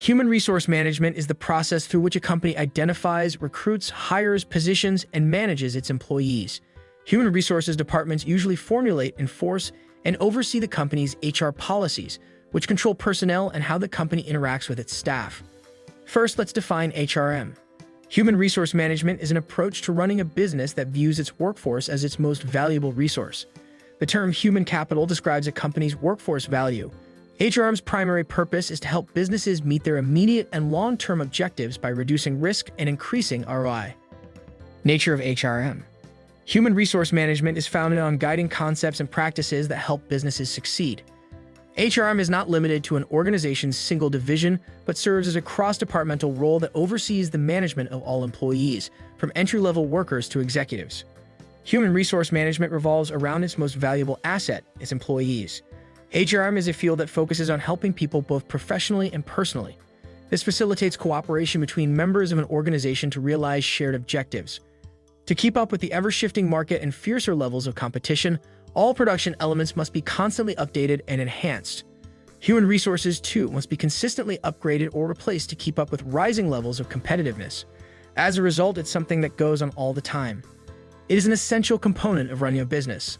Human resource management is the process through which a company identifies, recruits, hires, positions, and manages its employees. Human resources departments usually formulate, enforce, and oversee the company's HR policies, which control personnel and how the company interacts with its staff. First, let's define HRM. Human resource management is an approach to running a business that views its workforce as its most valuable resource. The term human capital describes a company's workforce value. HRM's primary purpose is to help businesses meet their immediate and long-term objectives by reducing risk and increasing ROI. Nature of HRM. Human resource management is founded on guiding concepts and practices that help businesses succeed. HRM is not limited to an organization's single division, but serves as a cross-departmental role that oversees the management of all employees, from entry-level workers to executives. Human resource management revolves around its most valuable asset, its employees. HRM is a field that focuses on helping people both professionally and personally. This facilitates cooperation between members of an organization to realize shared objectives. To keep up with the ever-shifting market and fiercer levels of competition, all production elements must be constantly updated and enhanced. Human resources, too, must be consistently upgraded or replaced to keep up with rising levels of competitiveness. As a result, it's something that goes on all the time. It is an essential component of running a business.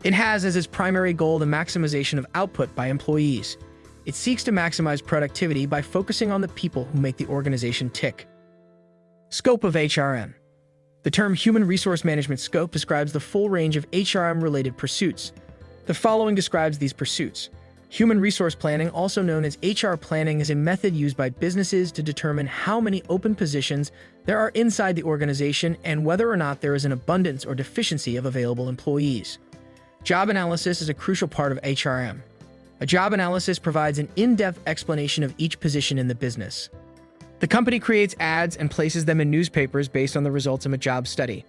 It has as its primary goal the maximization of output by employees. It seeks to maximize productivity by focusing on the people who make the organization tick. Scope of HRM. The term human resource management scope describes the full range of HRM-related pursuits. The following describes these pursuits. Human resource planning, also known as HR planning, is a method used by businesses to determine how many open positions there are inside the organization and whether or not there is an abundance or deficiency of available employees. Job analysis is a crucial part of HRM. A job analysis provides an in-depth explanation of each position in the business. The company creates ads and places them in newspapers based on the results of a job study.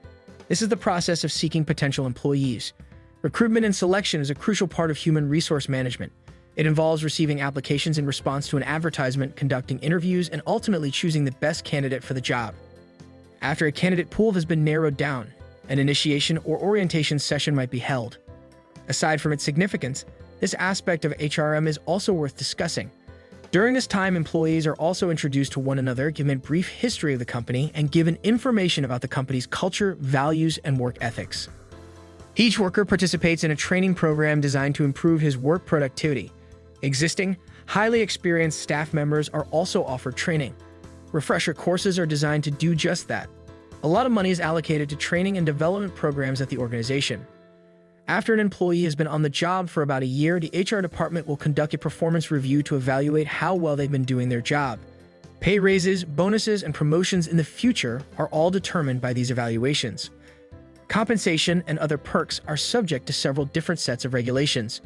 This is the process of seeking potential employees. Recruitment and selection is a crucial part of human resource management. It involves receiving applications in response to an advertisement, conducting interviews, and ultimately choosing the best candidate for the job. After a candidate pool has been narrowed down, an initiation or orientation session might be held. Aside from its significance, this aspect of HRM is also worth discussing. During this time, employees are also introduced to one another, given a brief history of the company, and given information about the company's culture, values, and work ethics. Each worker participates in a training program designed to improve his work productivity. Existing, highly experienced staff members are also offered training. Refresher courses are designed to do just that. A lot of money is allocated to training and development programs at the organization. After an employee has been on the job for about a year, the HR department will conduct a performance review to evaluate how well they've been doing their job. Pay raises, bonuses, and promotions in the future are all determined by these evaluations. Compensation and other perks are subject to several different sets of regulations.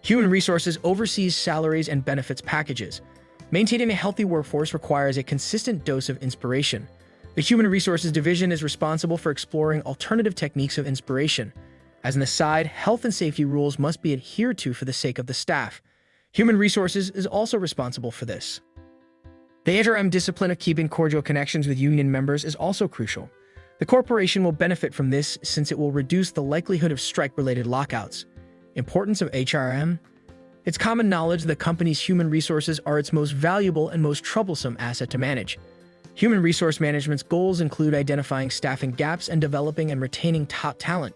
Human resources oversees salaries and benefits packages. Maintaining a healthy workforce requires a consistent dose of inspiration. The Human Resources Division is responsible for exploring alternative techniques of inspiration. As an aside, health and safety rules must be adhered to for the sake of the staff. Human Resources is also responsible for this. The HRM discipline of keeping cordial connections with union members is also crucial. The corporation will benefit from this since it will reduce the likelihood of strike-related lockouts. Importance of HRM. It's common knowledge that companies' human resources are its most valuable and most troublesome asset to manage. Human resource management's goals include identifying staffing gaps and developing and retaining top talent.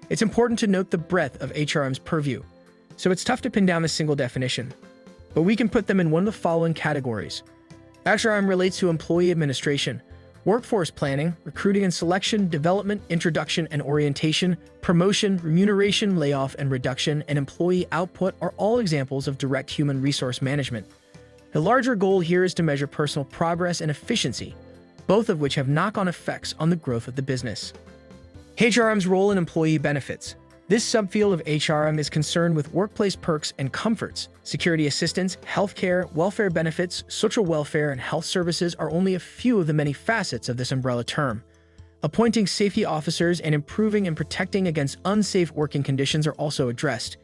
It's important to note the breadth of HRM's purview, so it's tough to pin down a single definition. But we can put them in one of the following categories. HRM relates to employee administration, workforce planning, recruiting and selection, development, introduction and orientation, promotion, remuneration, layoff and reduction, and employee output are all examples of direct human resource management. The larger goal here is to measure personal progress and efficiency, both of which have knock-on effects on the growth of the business. HRM's role in employee benefits. This subfield of HRM is concerned with workplace perks and comforts. Security assistance, healthcare, welfare benefits, social welfare, and health services are only a few of the many facets of this umbrella term. Appointing safety officers and improving and protecting against unsafe working conditions are also addressed.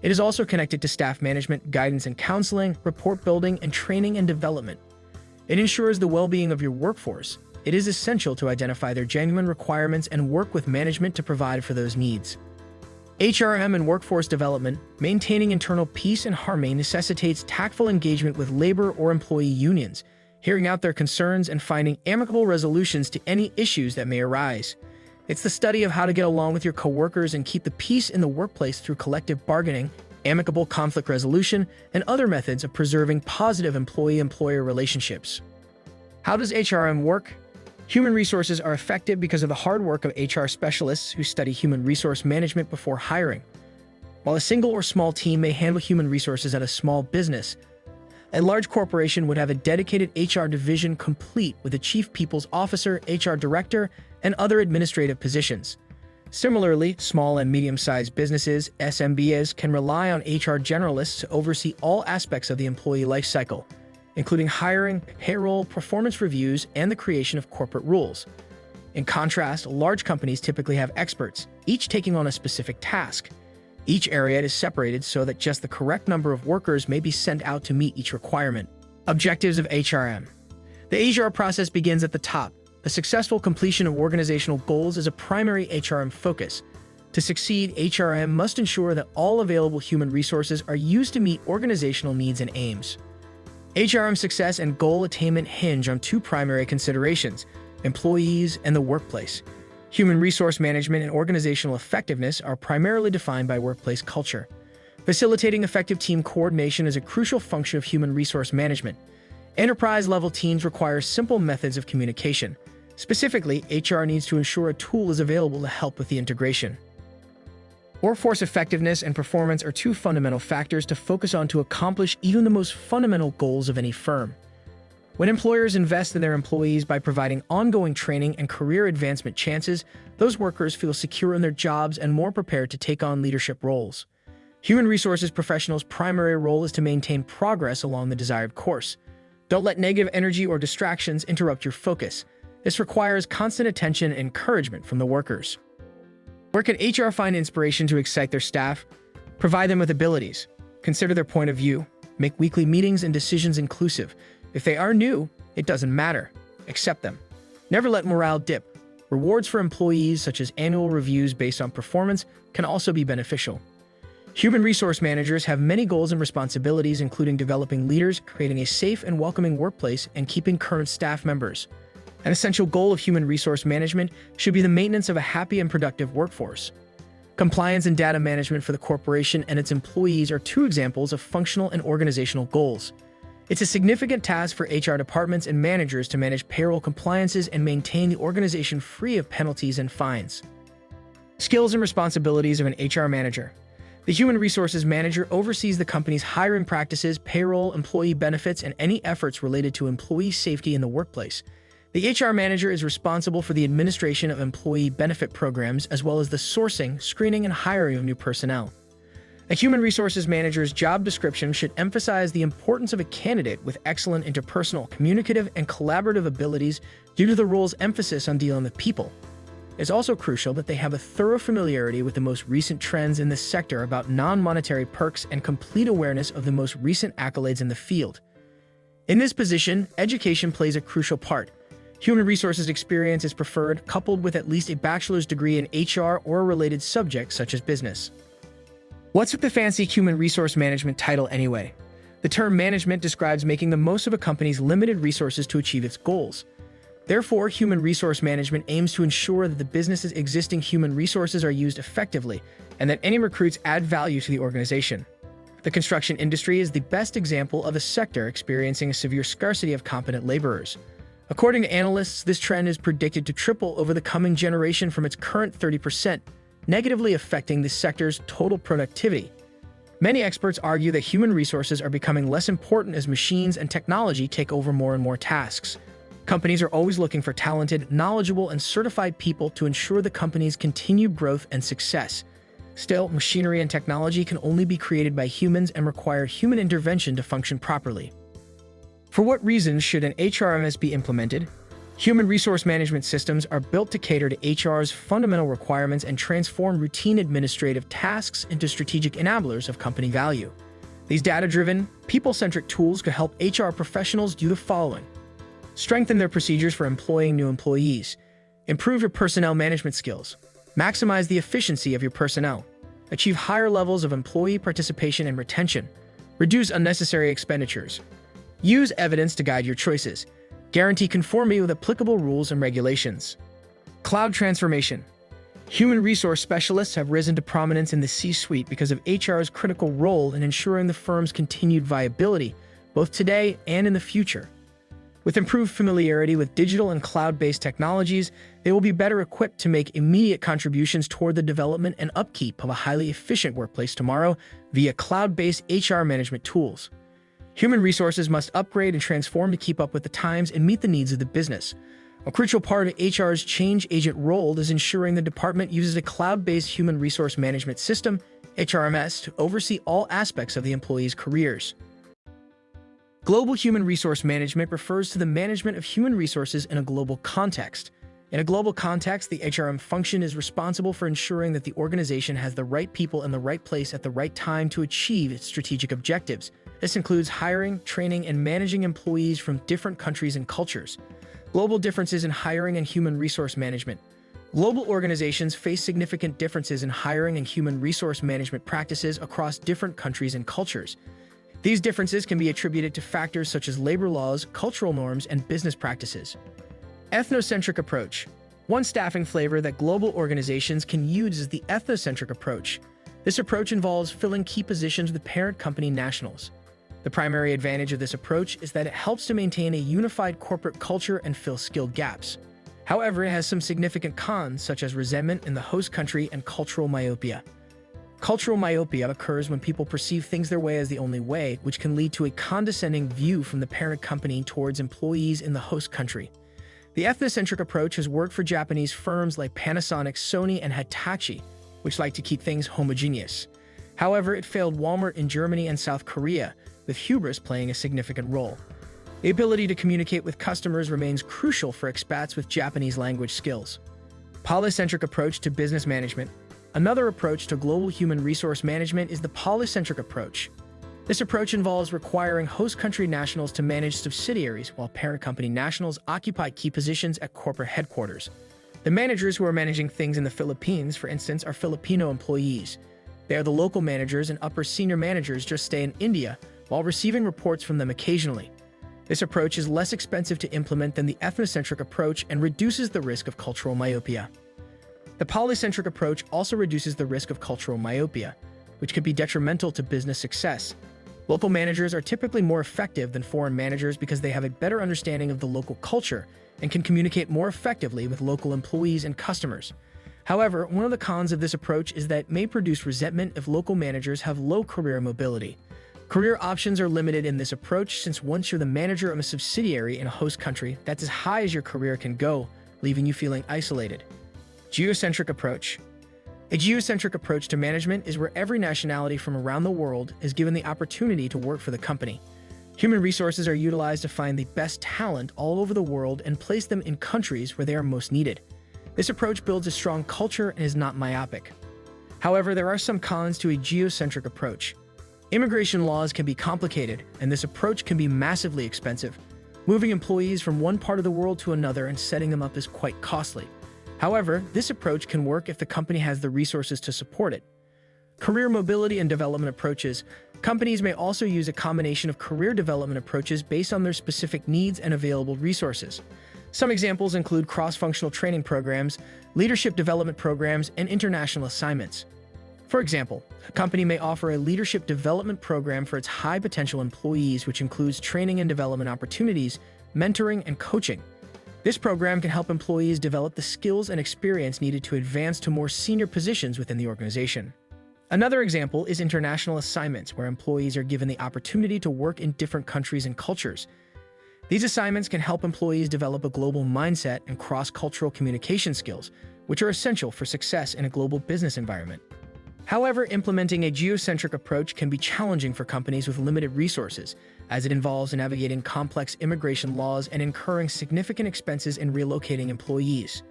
It is also connected to staff management, guidance and counseling, report building, and training and development. It ensures the well-being of your workforce. It is essential to identify their genuine requirements and work with management to provide for those needs. HRM and workforce development, maintaining internal peace and harmony necessitates tactful engagement with labor or employee unions, hearing out their concerns and finding amicable resolutions to any issues that may arise. It's the study of how to get along with your coworkers and keep the peace in the workplace through collective bargaining, amicable conflict resolution, and other methods of preserving positive employee-employer relationships. How does HRM work? Human resources are effective because of the hard work of HR specialists who study human resource management before hiring. While a single or small team may handle human resources at a small business, a large corporation would have a dedicated HR division complete with a chief people's officer, HR director, and other administrative positions. Similarly, small and medium-sized businesses, SMBs, can rely on HR generalists to oversee all aspects of the employee life cycle, including hiring, payroll, performance reviews, and the creation of corporate rules. In contrast, large companies typically have experts, each taking on a specific task. Each area is separated so that just the correct number of workers may be sent out to meet each requirement. Objectives of HRM. The HR process begins at the top. The successful completion of organizational goals is a primary HRM focus. To succeed, HRM must ensure that all available human resources are used to meet organizational needs and aims. HRM success and goal attainment hinge on two primary considerations: employees and the workplace. Human resource management and organizational effectiveness are primarily defined by workplace culture. Facilitating effective team coordination is a crucial function of human resource management. Enterprise-level teams require simple methods of communication. Specifically, HR needs to ensure a tool is available to help with the integration. Workforce effectiveness and performance are two fundamental factors to focus on to accomplish even the most fundamental goals of any firm. When employers invest in their employees by providing ongoing training and career advancement chances, those workers feel secure in their jobs and more prepared to take on leadership roles. Human resources professionals' primary role is to maintain progress along the desired course. Don't let negative energy or distractions interrupt your focus. This requires constant attention and encouragement from the workers. Where can HR find inspiration to excite their staff? Provide them with abilities. Consider their point of view. Make weekly meetings and decisions inclusive. If they are new, it doesn't matter. Accept them. Never let morale dip. Rewards for employees, such as annual reviews based on performance, can also be beneficial. Human resource managers have many goals and responsibilities, including developing leaders, creating a safe and welcoming workplace, and keeping current staff members. An essential goal of human resource management should be the maintenance of a happy and productive workforce. Compliance and data management for the corporation and its employees are two examples of functional and organizational goals. It's a significant task for HR departments and managers to manage payroll compliances and maintain the organization free of penalties and fines. Skills and responsibilities of an HR manager. The human resources manager oversees the company's hiring practices, payroll, employee benefits, and any efforts related to employee safety in the workplace. The HR manager is responsible for the administration of employee benefit programs, as well as the sourcing, screening, and hiring of new personnel. A human resources manager's job description should emphasize the importance of a candidate with excellent interpersonal, communicative, and collaborative abilities due to the role's emphasis on dealing with people. It's also crucial that they have a thorough familiarity with the most recent trends in this sector about non-monetary perks and complete awareness of the most recent accolades in the field. In this position, education plays a crucial part. Human resources experience is preferred, coupled with at least a bachelor's degree in HR or a related subject such as business. What's with the fancy human resource management title anyway? The term management describes making the most of a company's limited resources to achieve its goals. Therefore, human resource management aims to ensure that the business's existing human resources are used effectively and that any recruits add value to the organization. The construction industry is the best example of a sector experiencing a severe scarcity of competent laborers. According to analysts, this trend is predicted to triple over the coming generation from its current 30%, negatively affecting the sector's total productivity. Many experts argue that human resources are becoming less important as machines and technology take over more and more tasks. Companies are always looking for talented, knowledgeable, and certified people to ensure the company's continued growth and success. Still, machinery and technology can only be created by humans and require human intervention to function properly. For what reasons should an HRMS be implemented? Human resource management systems are built to cater to HR's fundamental requirements and transform routine administrative tasks into strategic enablers of company value. These data-driven, people-centric tools could help HR professionals do the following: strengthen their procedures for employing new employees, improve your personnel management skills, maximize the efficiency of your personnel, Achieve higher levels of employee participation and retention. Reduce unnecessary expenditures. Use evidence to guide your choices. Guarantee conformity with applicable rules and regulations. Cloud transformation. Human resource specialists have risen to prominence in the C-suite because of HR's critical role in ensuring the firm's continued viability, both today and in the future. With improved familiarity with digital and cloud-based technologies, they will be better equipped to make immediate contributions toward the development and upkeep of a highly efficient workplace tomorrow via cloud-based HR management tools. Human resources must upgrade and transform to keep up with the times and meet the needs of the business. A crucial part of HR's change agent role is ensuring the department uses a cloud-based human resource management system, HRMS, to oversee all aspects of the employees' careers. Global human resource management refers to the management of human resources in a global context. In a global context, the HRM function is responsible for ensuring that the organization has the right people in the right place at the right time to achieve its strategic objectives. This includes hiring, training, and managing employees from different countries and cultures. Global differences in hiring and human resource management. Global organizations face significant differences in hiring and human resource management practices across different countries and cultures. These differences can be attributed to factors such as labor laws, cultural norms, and business practices. Ethnocentric approach. One staffing flavor that global organizations can use is the ethnocentric approach. This approach involves filling key positions with parent company nationals. The primary advantage of this approach is that it helps to maintain a unified corporate culture and fill skill gaps. However, it has some significant cons, such as resentment in the host country and cultural myopia. Cultural myopia occurs when people perceive things their way as the only way, which can lead to a condescending view from the parent company towards employees in the host country. The ethnocentric approach has worked for Japanese firms like Panasonic, Sony, and Hitachi, which like to keep things homogeneous. However, it failed Walmart in Germany and South Korea, with hubris playing a significant role. The ability to communicate with customers remains crucial for expats with Japanese language skills. Polycentric approach to business management. Another approach to global human resource management is the polycentric approach. This approach involves requiring host country nationals to manage subsidiaries while parent company nationals occupy key positions at corporate headquarters. The managers who are managing things in the Philippines, for instance, are Filipino employees. They are the local managers, and upper senior managers just stay in India while receiving reports from them occasionally. This approach is less expensive to implement than the ethnocentric approach and reduces the risk of cultural myopia. The polycentric approach also reduces the risk of cultural myopia, which can be detrimental to business success. Local managers are typically more effective than foreign managers because they have a better understanding of the local culture and can communicate more effectively with local employees and customers. However, one of the cons of this approach is that it may produce resentment if local managers have low career mobility. Career options are limited in this approach since once you're the manager of a subsidiary in a host country, that's as high as your career can go, leaving you feeling isolated. Geocentric approach. A geocentric approach to management is where every nationality from around the world is given the opportunity to work for the company. Human resources are utilized to find the best talent all over the world and place them in countries where they are most needed. This approach builds a strong culture and is not myopic. However, there are some cons to a geocentric approach. Immigration laws can be complicated, and this approach can be massively expensive. Moving employees from one part of the world to another and setting them up is quite costly. However, this approach can work if the company has the resources to support it. Career mobility and development approaches. Companies may also use a combination of career development approaches based on their specific needs and available resources. Some examples include cross-functional training programs, leadership development programs, and international assignments. For example, a company may offer a leadership development program for its high-potential employees, which includes training and development opportunities, mentoring, and coaching. This program can help employees develop the skills and experience needed to advance to more senior positions within the organization. Another example is international assignments, where employees are given the opportunity to work in different countries and cultures. These assignments can help employees develop a global mindset and cross-cultural communication skills, which are essential for success in a global business environment. However, implementing a geocentric approach can be challenging for companies with limited resources, as it involves navigating complex immigration laws and incurring significant expenses in relocating employees.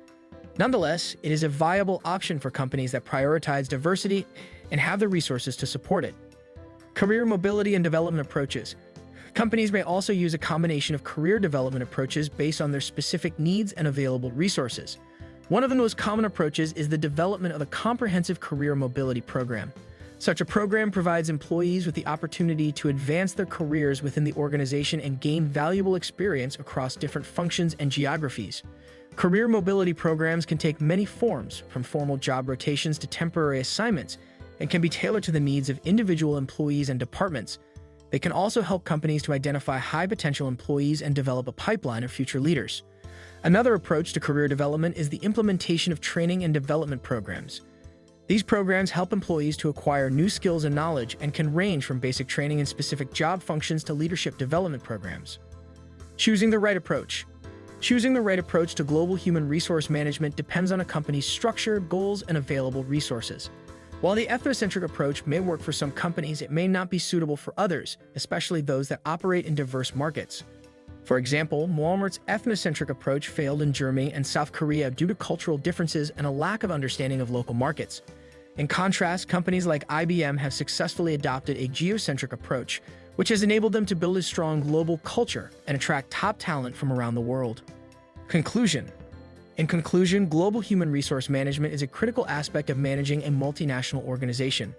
Nonetheless, it is a viable option for companies that prioritize diversity and have the resources to support it. Career mobility and development approaches. Companies may also use a combination of career development approaches based on their specific needs and available resources. One of the most common approaches is the development of a comprehensive career mobility program. Such a program provides employees with the opportunity to advance their careers within the organization and gain valuable experience across different functions and geographies. Career mobility programs can take many forms, from formal job rotations to temporary assignments, and can be tailored to the needs of individual employees and departments. They can also help companies to identify high-potential employees and develop a pipeline of future leaders. Another approach to career development is the implementation of training and development programs. These programs help employees to acquire new skills and knowledge and can range from basic training in specific job functions to leadership development programs. Choosing the right approach. Choosing the right approach to global human resource management depends on a company's structure, goals, and available resources. While the ethnocentric approach may work for some companies, it may not be suitable for others, especially those that operate in diverse markets. For example, Walmart's ethnocentric approach failed in Germany and South Korea due to cultural differences and a lack of understanding of local markets. In contrast, companies like IBM have successfully adopted a geocentric approach, which has enabled them to build a strong global culture and attract top talent from around the world. Conclusion. In conclusion, global human resource management is a critical aspect of managing a multinational organization.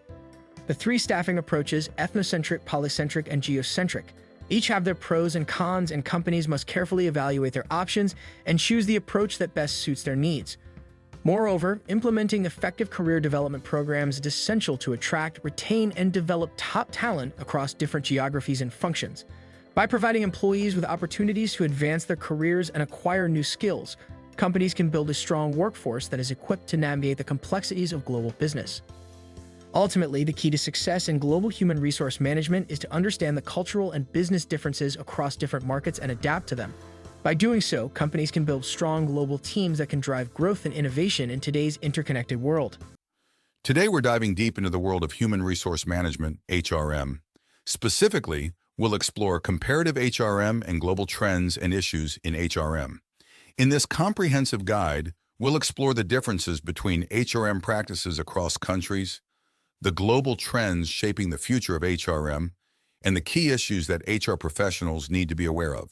The three staffing approaches, ethnocentric, polycentric, and geocentric, each have their pros and cons, and companies must carefully evaluate their options and choose the approach that best suits their needs. Moreover, implementing effective career development programs is essential to attract, retain, and develop top talent across different geographies and functions. By providing employees with opportunities to advance their careers and acquire new skills, companies can build a strong workforce that is equipped to navigate the complexities of global business. Ultimately, the key to success in global human resource management is to understand the cultural and business differences across different markets and adapt to them. By doing so, companies can build strong global teams that can drive growth and innovation in today's interconnected world. Today, we're diving deep into the world of human resource management, HRM. Specifically, we'll explore comparative HRM and global trends and issues in HRM. In this comprehensive guide, we'll explore the differences between HRM practices across countries, the global trends shaping the future of HRM, and the key issues that HR professionals need to be aware of.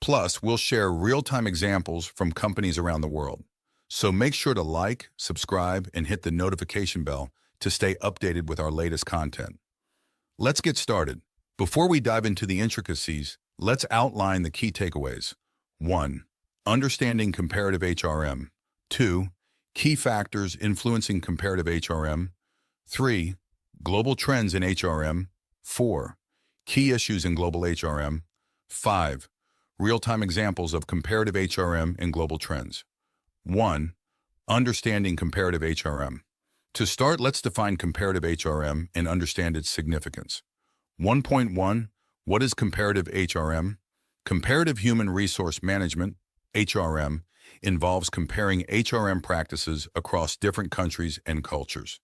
Plus, we'll share real-time examples from companies around the world. So make sure to like, subscribe, and hit the notification bell to stay updated with our latest content. Let's get started. Before we dive into the intricacies, let's outline the key takeaways. 1. Understanding comparative HRM. 2. Key factors influencing comparative HRM. 3. Global trends in HRM. 4. Key issues in global HRM. 5. Real-time examples of comparative HRM and global trends. 1. Understanding comparative HRM. To start, let's define comparative HRM and understand its significance. 1.1. What is comparative HRM? Comparative Human Resource Management, HRM, involves comparing HRM practices across different countries and cultures.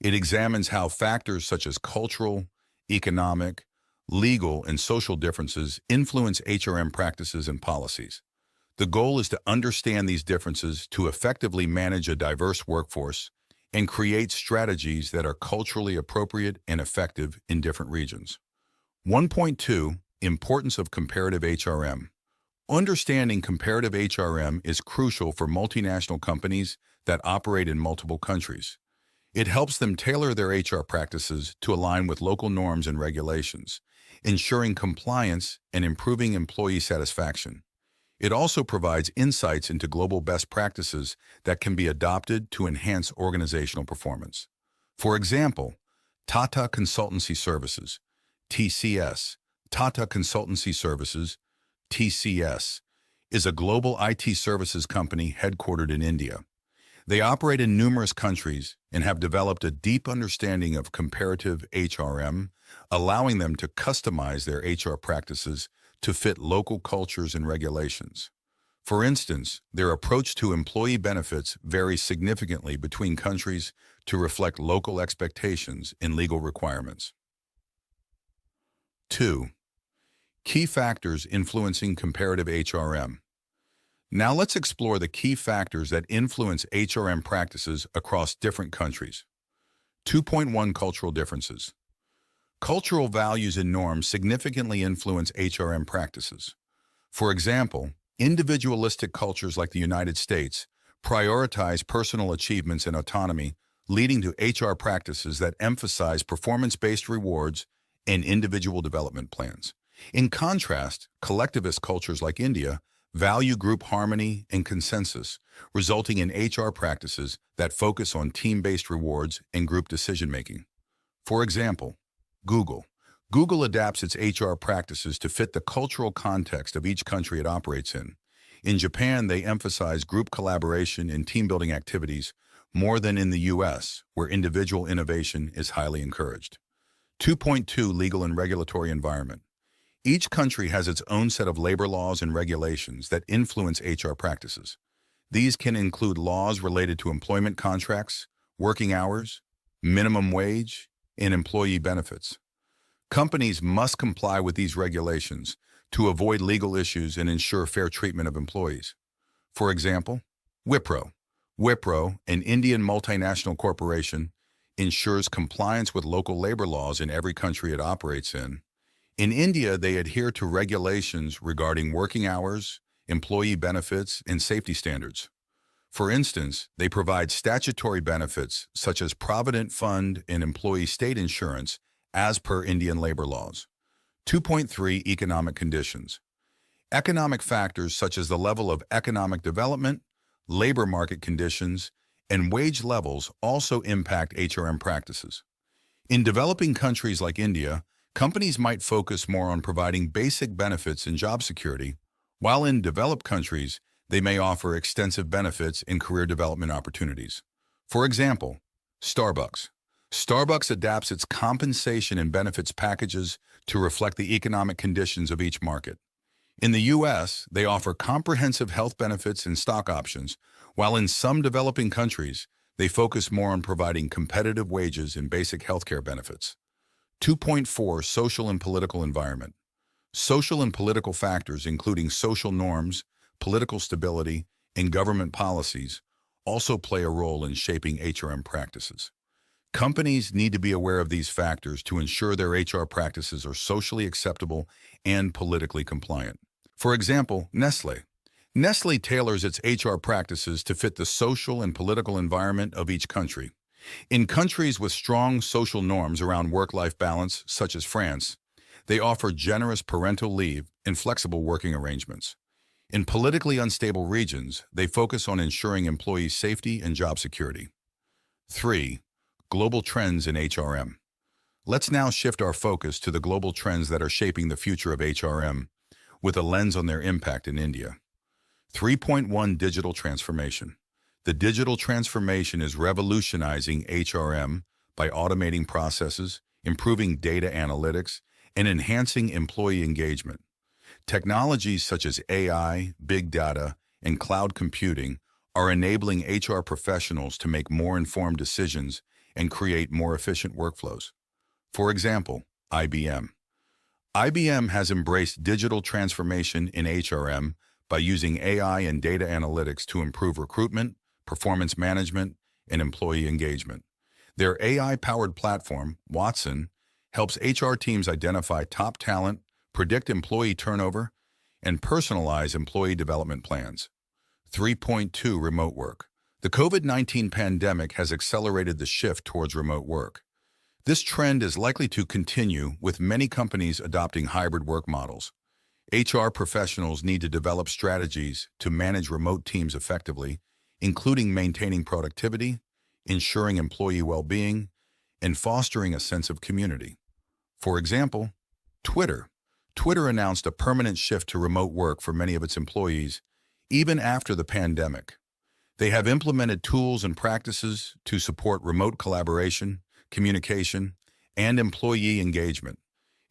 It examines how factors such as cultural, economic, legal, and social differences influence HRM practices and policies. The goal is to understand these differences to effectively manage a diverse workforce and create strategies that are culturally appropriate and effective in different regions. 1.2. Importance of comparative HRM. Understanding comparative HRM is crucial for multinational companies that operate in multiple countries. It helps them tailor their HR practices to align with local norms and regulations, ensuring compliance and improving employee satisfaction. It also provides insights into global best practices that can be adopted to enhance organizational performance. For example, Tata Consultancy Services, TCS, Tata Consultancy Services, TCS, is a global IT services company headquartered in India. They operate in numerous countries and have developed a deep understanding of comparative HRM, allowing them to customize their HR practices to fit local cultures and regulations. For instance, their approach to employee benefits varies significantly between countries to reflect local expectations and legal requirements. 2. Key factors influencing comparative HRM. Now let's explore the key factors that influence HRM practices across different countries. 2.1. Cultural differences. Cultural values and norms significantly influence HRM practices. For example, individualistic cultures like the United States prioritize personal achievements and autonomy, leading to HR practices that emphasize performance-based rewards and individual development plans. In contrast, collectivist cultures like India value group harmony and consensus, resulting in HR practices that focus on team-based rewards and group decision-making. For example, Google. Google adapts its HR practices to fit the cultural context of each country it operates in. In Japan, they emphasize group collaboration and team-building activities more than in the US, where individual innovation is highly encouraged. 2.2 Legal and regulatory environment. Each country has its own set of labor laws and regulations that influence HR practices. These can include laws related to employment contracts, working hours, minimum wage, and employee benefits. Companies must comply with these regulations to avoid legal issues and ensure fair treatment of employees. For example, Wipro. Wipro, an Indian multinational corporation, ensures compliance with local labor laws in every country it operates in. In India, they adhere to regulations regarding working hours, employee benefits, and safety standards. For instance, they provide statutory benefits such as Provident Fund and employee state insurance as per Indian labor laws. 2.3 Economic conditions. Economic factors such as the level of economic development, labor market conditions, and wage levels also impact HRM practices. In developing countries like India, companies might focus more on providing basic benefits and job security, while in developed countries, they may offer extensive benefits and career development opportunities. For example, Starbucks. Starbucks adapts its compensation and benefits packages to reflect the economic conditions of each market. In the US, they offer comprehensive health benefits and stock options, while in some developing countries, they focus more on providing competitive wages and basic healthcare benefits. 2.4 Social and political environment. Social and political factors, including social norms, political stability, and government policies, also play a role in shaping HRM practices. Companies need to be aware of these factors to ensure their HR practices are socially acceptable and politically compliant. For example, Nestlé. Nestlé tailors its HR practices to fit the social and political environment of each country. In countries with strong social norms around work-life balance, such as France, they offer generous parental leave and flexible working arrangements. In politically unstable regions, they focus on ensuring employee safety and job security. 3. Global trends in HRM. Let's now shift our focus to the global trends that are shaping the future of HRM, with a lens on their impact in India. 3.1 Digital transformation. The digital transformation is revolutionizing HRM by automating processes, improving data analytics, and enhancing employee engagement. Technologies such as AI, big data, and cloud computing are enabling HR professionals to make more informed decisions and create more efficient workflows. For example, IBM. IBM has embraced digital transformation in HRM by using AI and data analytics to improve recruitment, performance management, and employee engagement. Their AI-powered platform, Watson, helps HR teams identify top talent, predict employee turnover, and personalize employee development plans. 3.2 Remote work. The COVID-19 pandemic has accelerated the shift towards remote work. This trend is likely to continue, with many companies adopting hybrid work models. HR professionals need to develop strategies to manage remote teams effectively, including maintaining productivity, ensuring employee well-being, and fostering a sense of community. For example, Twitter. Twitter announced a permanent shift to remote work for many of its employees, even after the pandemic. They have implemented tools and practices to support remote collaboration, communication, and employee engagement,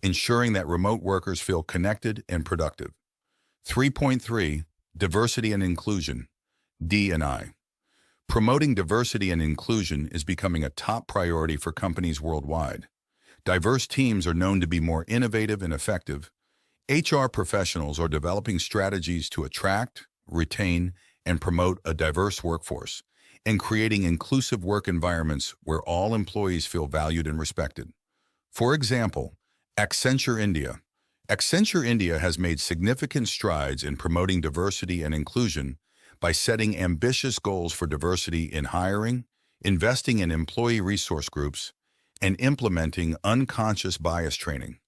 ensuring that remote workers feel connected and productive. 3.3 Diversity and inclusion, D&I. Promoting diversity and inclusion is becoming a top priority for companies worldwide. Diverse teams are known to be more innovative and effective. HR professionals are developing strategies to attract, retain, and promote a diverse workforce, and creating inclusive work environments where all employees feel valued and respected. For example, Accenture India. Accenture India has made significant strides in promoting diversity and inclusion by setting ambitious goals for diversity in hiring, investing in employee resource groups, and implementing unconscious bias training.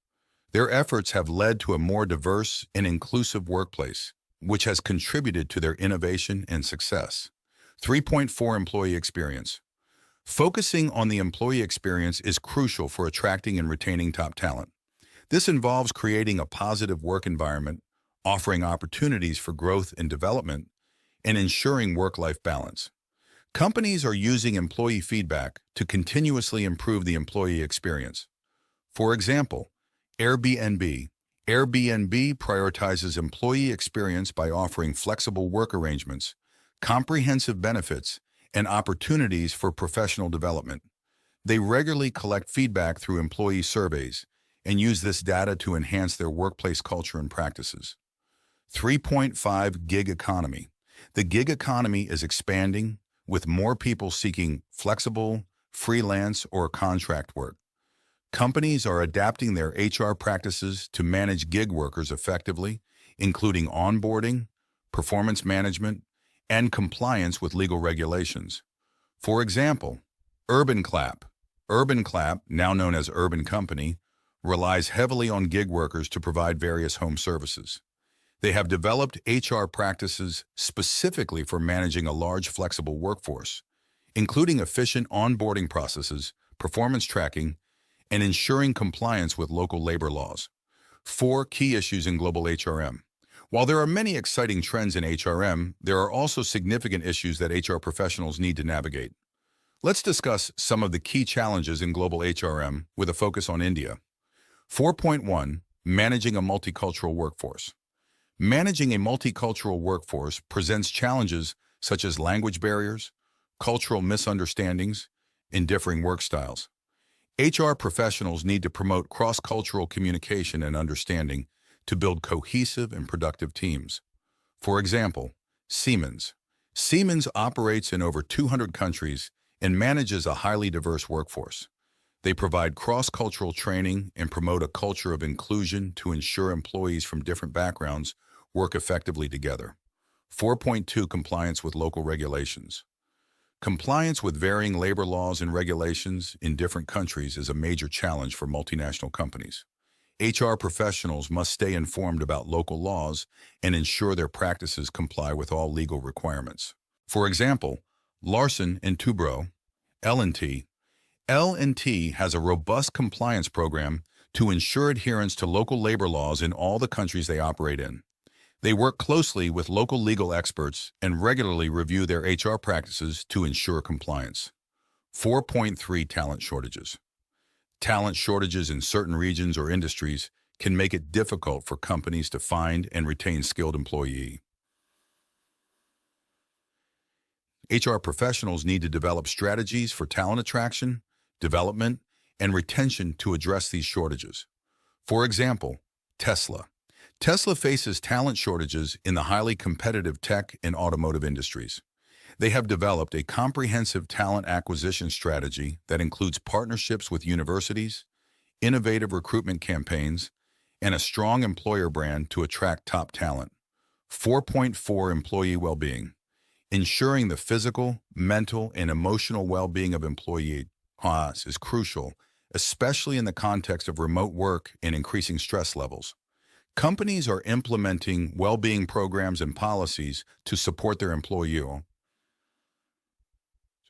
Their efforts have led to a more diverse and inclusive workplace, which has contributed to their innovation and success. 3.4 Employee experience. Focusing on the employee experience is crucial for attracting and retaining top talent. This involves creating a positive work environment, offering opportunities for growth and development, and ensuring work-life balance. Companies are using employee feedback to continuously improve the employee experience. For example, Airbnb prioritizes employee experience by offering flexible work arrangements, comprehensive benefits, and opportunities for professional development. They regularly collect feedback through employee surveys and use this data to enhance their workplace culture and practices. 3.5 Gig economy. The gig economy is expanding, with more people seeking flexible, freelance, or contract work. Companies are adapting their HR practices to manage gig workers effectively, including onboarding, performance management, and compliance with legal regulations. For example, Urban Clap, now known as Urban Company, relies heavily on gig workers to provide various home services. They have developed HR practices specifically for managing a large flexible workforce, including efficient onboarding processes, performance tracking, and ensuring compliance with local labor laws. 4 Key issues in global HRM. While there are many exciting trends in HRM, there are also significant issues that HR professionals need to navigate. Let's discuss some of the key challenges in global HRM with a focus on India. 4.1 Managing a multicultural workforce. Managing a multicultural workforce presents challenges such as language barriers, cultural misunderstandings, and differing work styles. HR professionals need to promote cross-cultural communication and understanding to build cohesive and productive teams. For example, Siemens. Siemens operates in over 200 countries and manages a highly diverse workforce. They provide cross-cultural training and promote a culture of inclusion to ensure employees from different backgrounds work effectively together. 4.2 Compliance with local regulations. Compliance with varying labor laws and regulations in different countries is a major challenge for multinational companies. HR professionals must stay informed about local laws and ensure their practices comply with all legal requirements. For example, Larsen & Toubro, L&T has a robust compliance program to ensure adherence to local labor laws in all the countries they operate in. They work closely with local legal experts and regularly review their HR practices to ensure compliance. 4.3 Talent shortages. Talent shortages in certain regions or industries can make it difficult for companies to find and retain skilled employees. HR professionals need to develop strategies for talent attraction, development, and retention to address these shortages. For example, Tesla. Tesla faces talent shortages in the highly competitive tech and automotive industries. They have developed a comprehensive talent acquisition strategy that includes partnerships with universities, innovative recruitment campaigns, and a strong employer brand to attract top talent. 4.4 Employee well-being. Ensuring the physical, mental, and emotional well-being of employees is crucial, especially in the context of remote work and increasing stress levels. Companies are implementing well-being programs and policies to support their employees.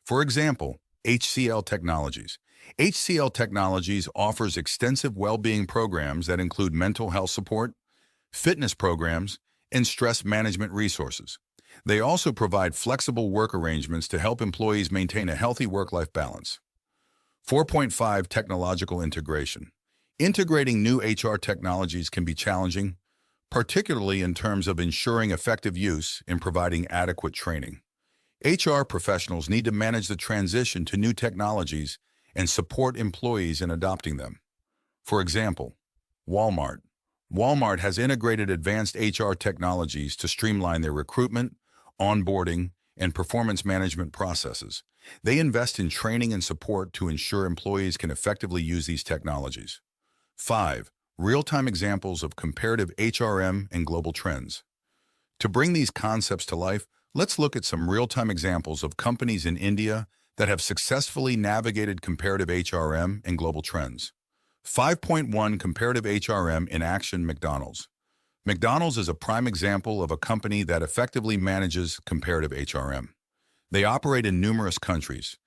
For example, HCL Technologies. HCL Technologies offers extensive well-being programs that include mental health support, fitness programs, and stress management resources. They also provide flexible work arrangements to help employees maintain a healthy work-life balance. 4.5 Technological integration. Integrating new HR technologies can be challenging, particularly in terms of ensuring effective use and providing adequate training. HR professionals need to manage the transition to new technologies and support employees in adopting them. For example, Walmart. Walmart has integrated advanced HR technologies to streamline their recruitment, onboarding, and performance management processes. They invest in training and support to ensure employees can effectively use these technologies. 5. Real-time examples of comparative HRM and global trends. To bring these concepts to life, Let's look at some real-time examples of companies in India that have successfully navigated comparative HRM and global trends. 5.1 Comparative HRM in Action. McDonald's. McDonald's is a prime example of a company that effectively manages comparative HRM. They operate in numerous countries,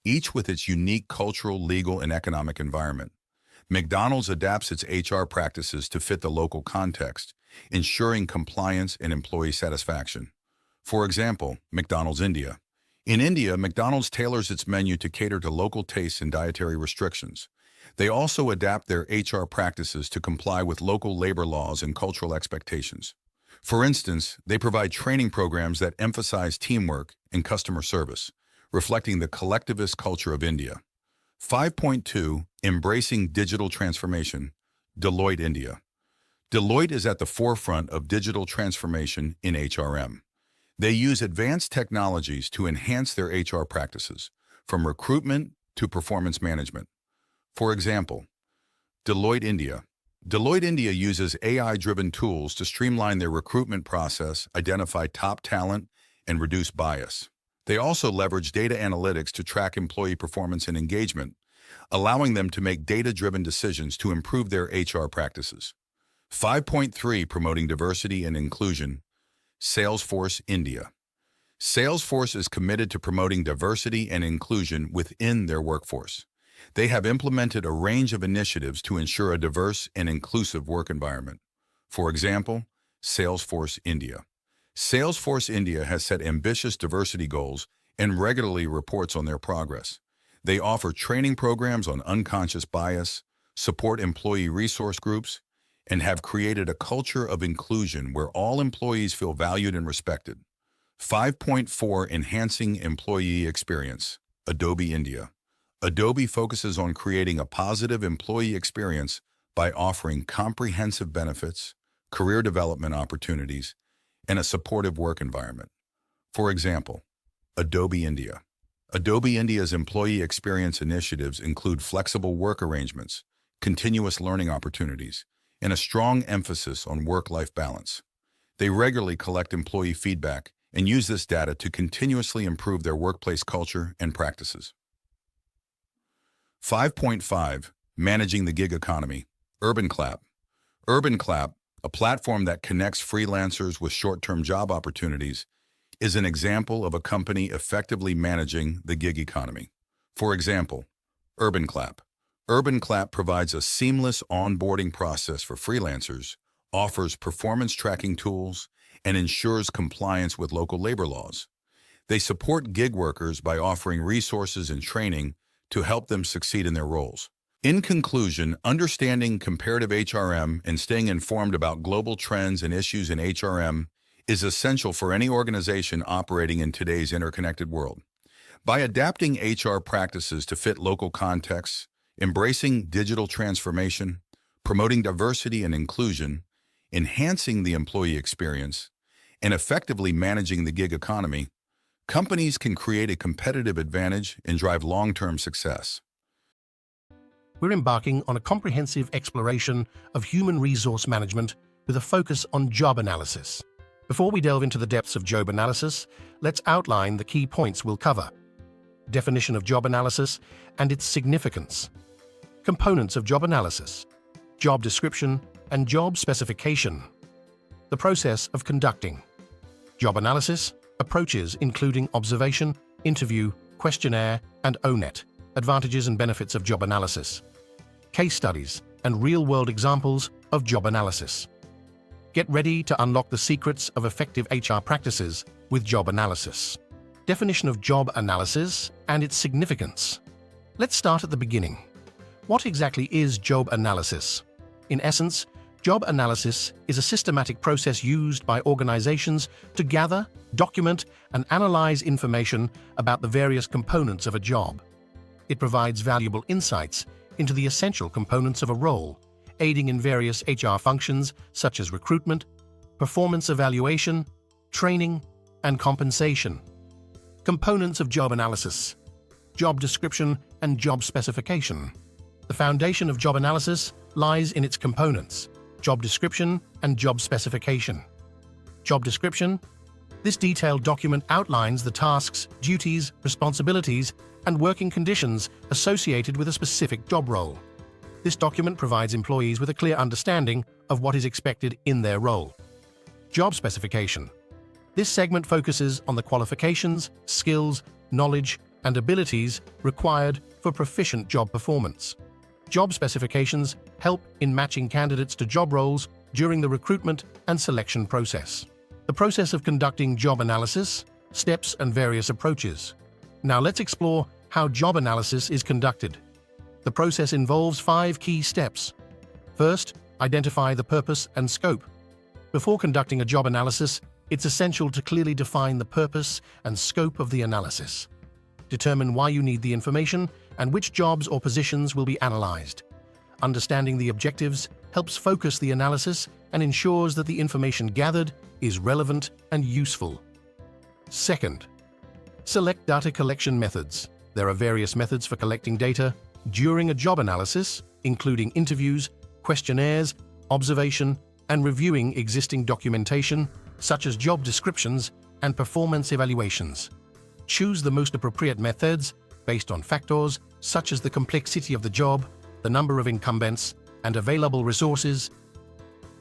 each with its unique cultural, legal, and economic environment. McDonald's adapts its HR practices to fit the local context, ensuring compliance and employee satisfaction. For example, McDonald's India. In India, McDonald's tailors its menu to cater to local tastes and dietary restrictions. They also adapt their HR practices to comply with local labor laws and cultural expectations. For instance, they provide training programs that emphasize teamwork and customer service, reflecting the collectivist culture of India. 5.2 Embracing Digital Transformation. Deloitte India. Deloitte is at the forefront of digital transformation in HRM. They use advanced technologies to enhance their HR practices, from recruitment to performance management. For example, Deloitte India. Deloitte India uses AI-driven tools to streamline their recruitment process, identify top talent, and reduce bias. They also leverage data analytics to track employee performance and engagement, allowing them to make data-driven decisions to improve their HR practices. 5.3 Promoting Diversity and Inclusion. Salesforce India. Salesforce is committed to promoting diversity and inclusion within their workforce. They have implemented a range of initiatives to ensure a diverse and inclusive work environment. For example, Salesforce India. Salesforce India has set ambitious diversity goals and regularly reports on their progress. They offer training programs on unconscious bias, support employee resource groups, and have created a culture of inclusion where all employees feel valued and respected. 5.4 Enhancing Employee Experience. Adobe India. Adobe focuses on creating a positive employee experience by offering comprehensive benefits, career development opportunities, and a supportive work environment. For example, Adobe India. Adobe India's employee experience initiatives include flexible work arrangements, continuous learning opportunities, and a strong emphasis on work-life balance. They regularly collect employee feedback and use this data to continuously improve their workplace culture and practices. 5.5 Managing the Gig Economy. UrbanClap. UrbanClap, a platform that connects freelancers with short-term job opportunities, is an example of a company effectively managing the gig economy. For example, UrbanClap. UrbanClap provides a seamless onboarding process for freelancers, offers performance tracking tools, and ensures compliance with local labor laws. They support gig workers by offering resources and training to help them succeed in their roles. In conclusion, understanding comparative HRM and staying informed about global trends and issues in HRM is essential for any organization operating in today's interconnected world. By adapting HR practices to fit local contexts, embracing digital transformation, promoting diversity and inclusion, enhancing the employee experience, and effectively managing the gig economy, companies can create a competitive advantage and drive long-term success. We're embarking on a comprehensive exploration of human resource management with a focus on job analysis. Before we delve into the depths of job analysis, let's outline the key points we'll cover. Definition of job analysis and its significance. Components of job analysis. Job description and job specification. The process of conducting job analysis. Approaches including observation, interview, questionnaire, and ONET. Advantages and benefits of job analysis. Case studies and real-world examples of job analysis. Get ready to unlock the secrets of effective HR practices with job analysis. Definition of job analysis and its significance. Let's start at the beginning. What exactly is job analysis? In essence, job analysis is a systematic process used by organizations to gather, document, and analyze information about the various components of a job. It provides valuable insights into the essential components of a role, aiding in various HR functions such as recruitment, performance evaluation, training, and compensation. Components of job analysis. Job description and job specification. The foundation of job analysis lies in its components, job description and job specification. Job description This detailed document outlines the tasks, duties, responsibilities, and working conditions associated with a specific job role. This document provides employees with a clear understanding of what is expected in their role. Job specification. This segment focuses on the qualifications, skills, knowledge, and abilities required for proficient job performance. Job specifications help in matching candidates to job roles during the recruitment and selection process. The process of conducting job analysis, steps, and various approaches. Now let's explore how job analysis is conducted. The process involves 5 key steps. First, identify the purpose and scope. Before conducting a job analysis, it's essential to clearly define the purpose and scope of the analysis. Determine why you need the information and which jobs or positions will be analyzed. Understanding the objectives helps focus the analysis and ensures that the information gathered is relevant and useful. Second, select data collection methods. There are various methods for collecting data during a job analysis, including interviews, questionnaires, observation, and reviewing existing documentation, such as job descriptions and performance evaluations. Choose the most appropriate methods based on factors such as the complexity of the job, the number of incumbents, and available resources.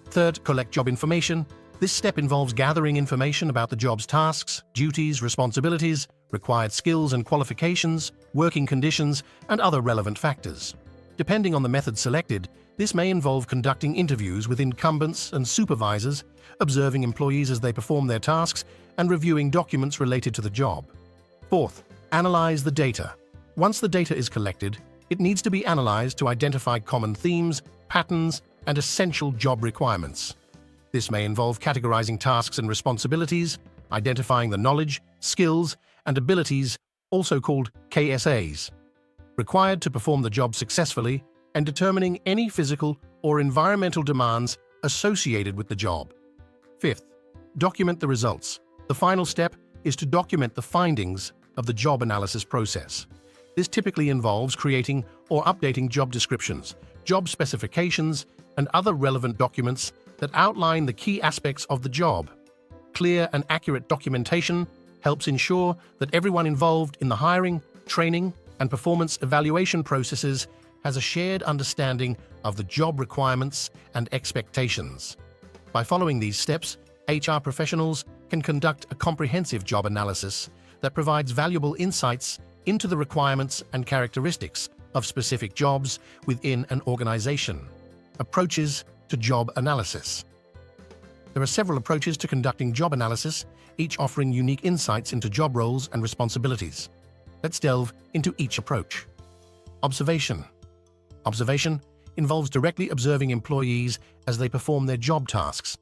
Third, collect job information. This step involves gathering information about the job's tasks, duties, responsibilities, required skills and qualifications, working conditions, and other relevant factors. Depending on the method selected, this may involve conducting interviews with incumbents and supervisors, observing employees as they perform their tasks, and reviewing documents related to the job. Fourth, analyze the data. Once the data is collected, it needs to be analyzed to identify common themes, patterns, and essential job requirements. This may involve categorizing tasks and responsibilities, identifying the knowledge, skills, and abilities, also called KSAs, required to perform the job successfully, and determining any physical or environmental demands associated with the job. Fifth, document the results. The final step is to document the findings of the job analysis process. This typically involves creating or updating job descriptions, job specifications, and other relevant documents that outline the key aspects of the job. Clear and accurate documentation helps ensure that everyone involved in the hiring, training, and performance evaluation processes has a shared understanding of the job requirements and expectations. By following these steps, HR professionals can conduct a comprehensive job analysis that provides valuable insights into the requirements and characteristics of specific jobs within an organization. Approaches to job analysis. There are several approaches to conducting job analysis, each offering unique insights into job roles and responsibilities. Let's delve into each approach. Observation. Observation involves directly observing employees as they perform their job tasks.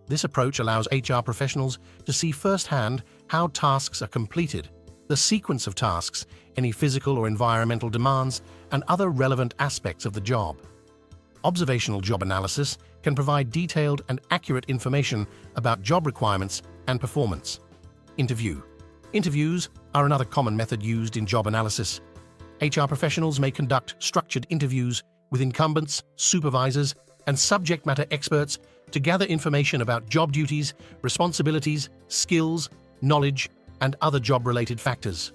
This approach allows HR professionals to see firsthand how tasks are completed, the sequence of tasks, any physical or environmental demands, and other relevant aspects of the job. Observational job analysis can provide detailed and accurate information about job requirements and performance. Interview. Interviews are another common method used in job analysis. HR professionals may conduct structured interviews with incumbents, supervisors, and subject matter experts to gather information about job duties, responsibilities, skills, knowledge, and other job-related factors.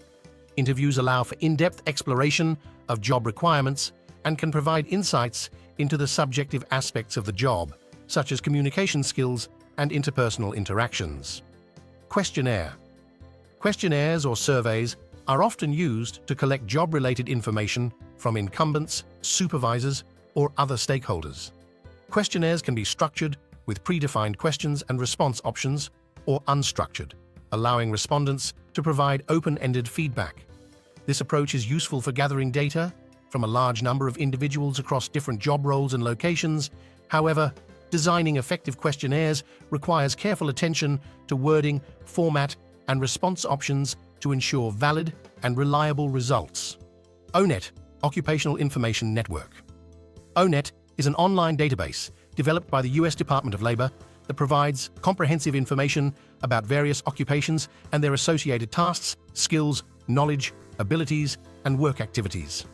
Interviews allow for in-depth exploration of job requirements and can provide insights into the subjective aspects of the job, such as communication skills and interpersonal interactions. Questionnaire. Questionnaires or surveys are often used to collect job-related information from incumbents, supervisors, or other stakeholders. Questionnaires can be structured with predefined questions and response options, or unstructured, allowing respondents to provide open-ended feedback. This approach is useful for gathering data from a large number of individuals across different job roles and locations. However, designing effective questionnaires requires careful attention to wording, format, and response options to ensure valid and reliable results. ONET, Occupational Information Network. ONET is an online database developed by the U.S. Department of Labor that provides comprehensive information about various occupations and their associated tasks, skills, knowledge, abilities, and work activities.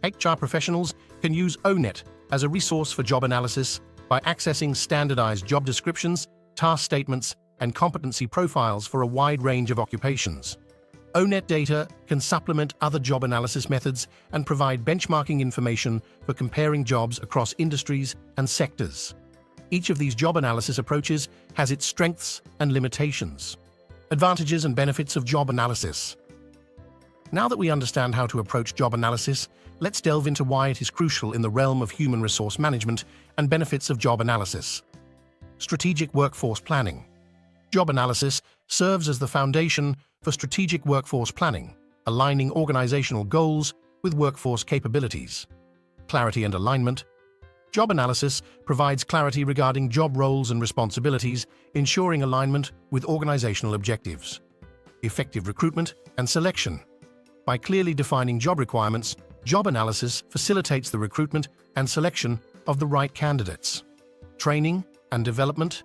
HR professionals can use ONET as a resource for job analysis by accessing standardized job descriptions, task statements, and competency profiles for a wide range of occupations. ONET data can supplement other job analysis methods and provide benchmarking information for comparing jobs across industries and sectors. Each of these job analysis approaches has its strengths and limitations. Advantages and benefits of job analysis. Now that we understand how to approach job analysis, let's delve into why it is crucial in the realm of human resource management and benefits of job analysis. Strategic workforce planning. Job analysis serves as the foundation for strategic workforce planning, aligning organizational goals with workforce capabilities. Clarity and alignment. Job analysis provides clarity regarding job roles and responsibilities, ensuring alignment with organizational objectives. Effective recruitment and selection. By clearly defining job requirements, job analysis facilitates the recruitment and selection of the right candidates. Training and development.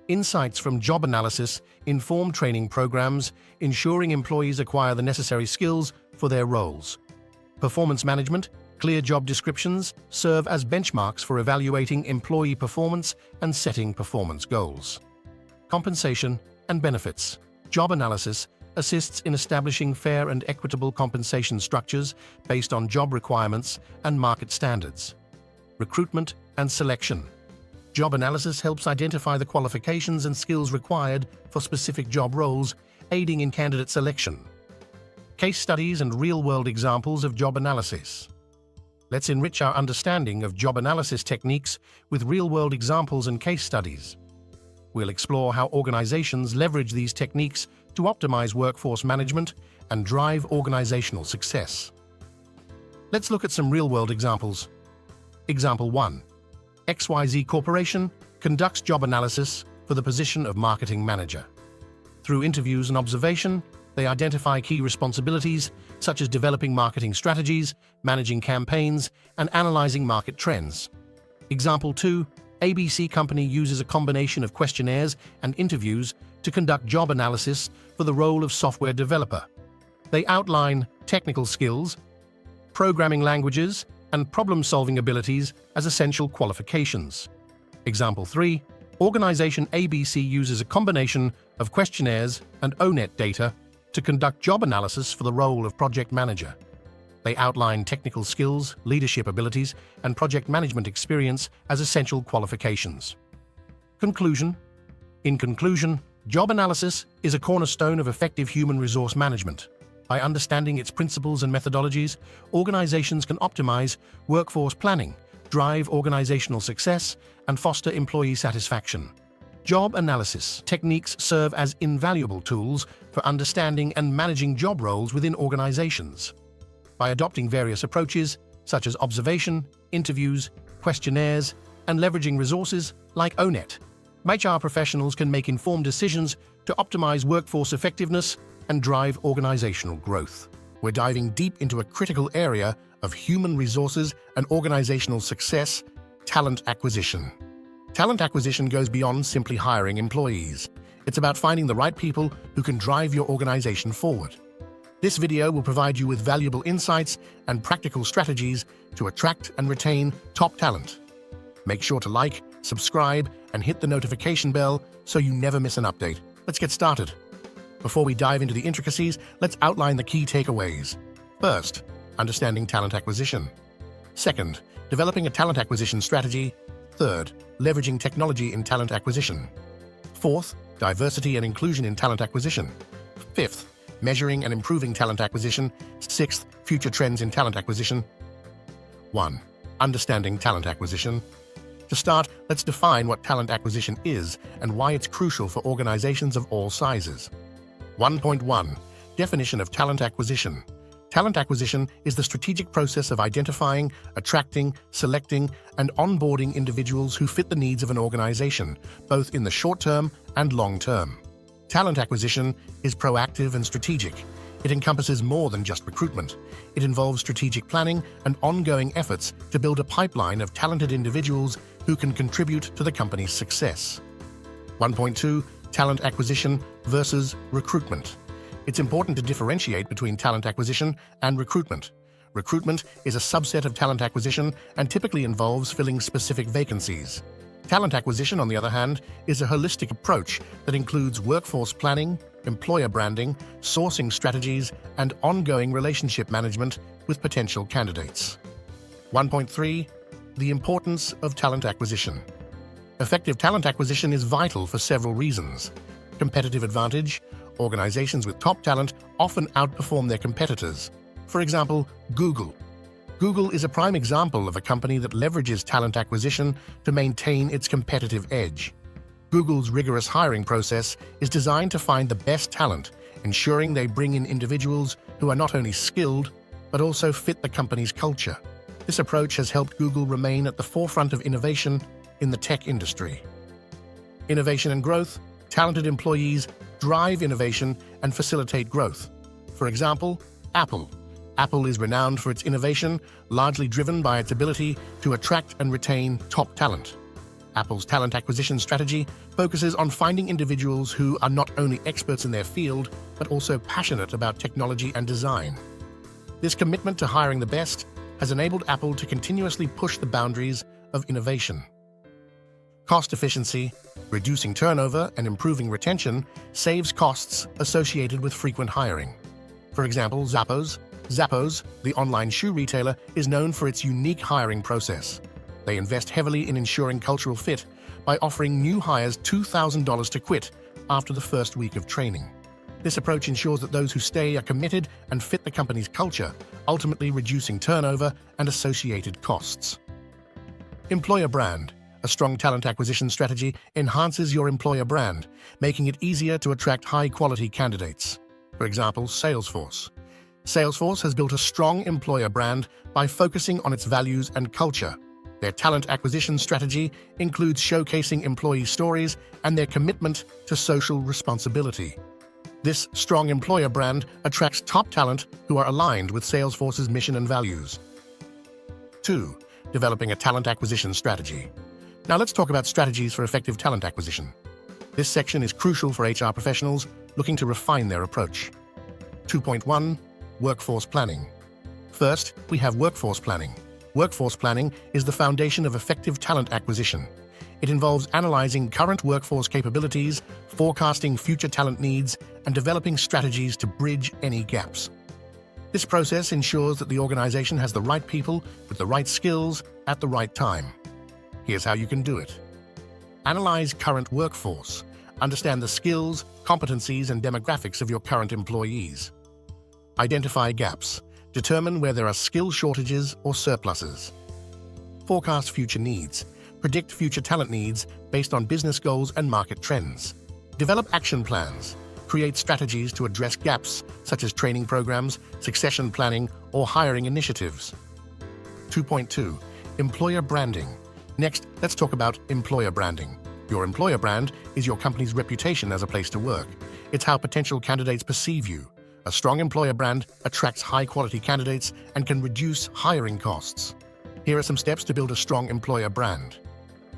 Insights from job analysis inform training programs, ensuring employees acquire the necessary skills for their roles. Performance management. Clear job descriptions serve as benchmarks for evaluating employee performance and setting performance goals. Compensation and benefits. Job analysis assists in establishing fair and equitable compensation structures based on job requirements and market standards. Recruitment and selection. Job analysis helps identify the qualifications and skills required for specific job roles, aiding in candidate selection. Case studies and real-world examples of job analysis. Let's enrich our understanding of job analysis techniques with real-world examples and case studies. We'll explore how organizations leverage these techniques to optimize workforce management and drive organizational success. Let's look at some real-world examples. Example 1. XYZ Corporation conducts job analysis for the position of marketing manager. Through interviews and observation, they identify key responsibilities such as developing marketing strategies, managing campaigns, and analyzing market trends. Example 2. ABC Company uses a combination of questionnaires and interviews to conduct job analysis for the role of software developer. They outline technical skills, programming languages, and problem-solving abilities as essential qualifications. Example 3. Organization ABC uses a combination of questionnaires and ONET data to conduct job analysis for the role of project manager. They outline technical skills, leadership abilities, and project management experience as essential qualifications. Conclusion. In conclusion, job analysis is a cornerstone of effective human resource management. By understanding its principles and methodologies, organizations can optimize workforce planning, drive organizational success, and foster employee satisfaction. Job analysis techniques serve as invaluable tools for understanding and managing job roles within organizations. By adopting various approaches, such as observation, interviews, questionnaires, and leveraging resources like ONET, HR professionals can make informed decisions to optimize workforce effectiveness and drive organizational growth. We're diving deep into a critical area of human resources and organizational success: talent acquisition. Talent acquisition goes beyond simply hiring employees. It's about finding the right people who can drive your organization forward. This video will provide you with valuable insights and practical strategies to attract and retain top talent. Make sure to like, subscribe, and hit the notification bell so you never miss an update. Let's get started. Before we dive into the intricacies, let's outline the key takeaways. First, understanding talent acquisition. Second, developing a talent acquisition strategy. Third, leveraging technology in talent acquisition. Fourth, diversity and inclusion in talent acquisition. Fifth, measuring and improving talent acquisition. Sixth, future trends in talent acquisition. 1. Understanding talent acquisition. To start, let's define what talent acquisition is and why it's crucial for organizations of all sizes. 1.1. Definition of talent acquisition. Talent acquisition is the strategic process of identifying, attracting, selecting, and onboarding individuals who fit the needs of an organization, both in the short term and long term. Talent acquisition is proactive and strategic. It encompasses more than just recruitment. It involves strategic planning and ongoing efforts to build a pipeline of talented individuals who can contribute to the company's success. 1.2. Talent acquisition versus recruitment. It's important to differentiate between talent acquisition and recruitment. Recruitment is a subset of talent acquisition and typically involves filling specific vacancies. Talent acquisition, on the other hand, is a holistic approach that includes workforce planning, employer branding, sourcing strategies, and ongoing relationship management with potential candidates. 1.3. The importance of talent acquisition. Effective talent acquisition is vital for several reasons. Competitive advantage. Organizations with top talent often outperform their competitors. For example, Google. Google is a prime example of a company that leverages talent acquisition to maintain its competitive edge. Google's rigorous hiring process is designed to find the best talent, ensuring they bring in individuals who are not only skilled, but also fit the company's culture. This approach has helped Google remain at the forefront of innovation in the tech industry. Innovation and growth. Talented employees drive innovation and facilitate growth. For example, Apple. Apple is renowned for its innovation, largely driven by its ability to attract and retain top talent. Apple's talent acquisition strategy focuses on finding individuals who are not only experts in their field, but also passionate about technology and design. This commitment to hiring the best has enabled Apple to continuously push the boundaries of innovation. Cost efficiency. Reducing turnover and improving retention saves costs associated with frequent hiring. For example, Zappos, the online shoe retailer, is known for its unique hiring process. They invest heavily in ensuring cultural fit by offering new hires $2,000 to quit after the first week of training. This approach ensures that those who stay are committed and fit the company's culture, ultimately reducing turnover and associated costs. Employer brand. A strong talent acquisition strategy enhances your employer brand, making it easier to attract high-quality candidates. For example, Salesforce. Salesforce has built a strong employer brand by focusing on its values and culture. Their talent acquisition strategy includes showcasing employee stories and their commitment to social responsibility. This strong employer brand attracts top talent who are aligned with Salesforce's mission and values. 2. Developing a talent acquisition strategy. Now let's talk about strategies for effective talent acquisition. This section is crucial for HR professionals looking to refine their approach. 2.1. Workforce planning. First, we have workforce planning. Workforce planning is the foundation of effective talent acquisition. It involves analyzing current workforce capabilities, forecasting future talent needs, and developing strategies to bridge any gaps. This process ensures that the organization has the right people with the right skills at the right time. Here's how you can do it. Analyze current workforce. Understand the skills, competencies, and demographics of your current employees. Identify gaps. Determine where there are skill shortages or surpluses. Forecast future needs. Predict future talent needs based on business goals and market trends. Develop action plans. Create strategies to address gaps, such as training programs, succession planning, or hiring initiatives. 2.2. Employer branding. Next, let's talk about employer branding. Your employer brand is your company's reputation as a place to work. It's how potential candidates perceive you. A strong employer brand attracts high-quality candidates and can reduce hiring costs. Here are some steps to build a strong employer brand.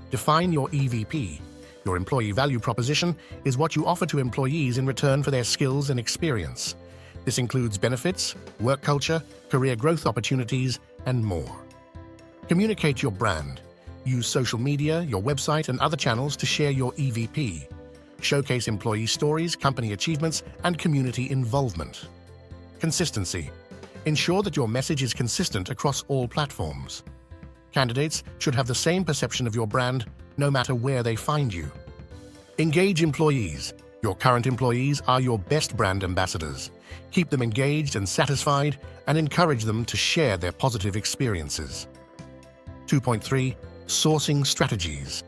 Define your EVP. Your employee value proposition is what you offer to employees in return for their skills and experience. This includes benefits, work culture, career growth opportunities, and more. Communicate your brand. Use social media, your website, and other channels to share your EVP. Showcase employee stories, company achievements, and community involvement. Consistency. Ensure that your message is consistent across all platforms. Candidates should have the same perception of your brand, no matter where they find you. Engage employees. Your current employees are your best brand ambassadors. Keep them engaged and satisfied, and encourage them to share their positive experiences. 2.3. Sourcing strategies.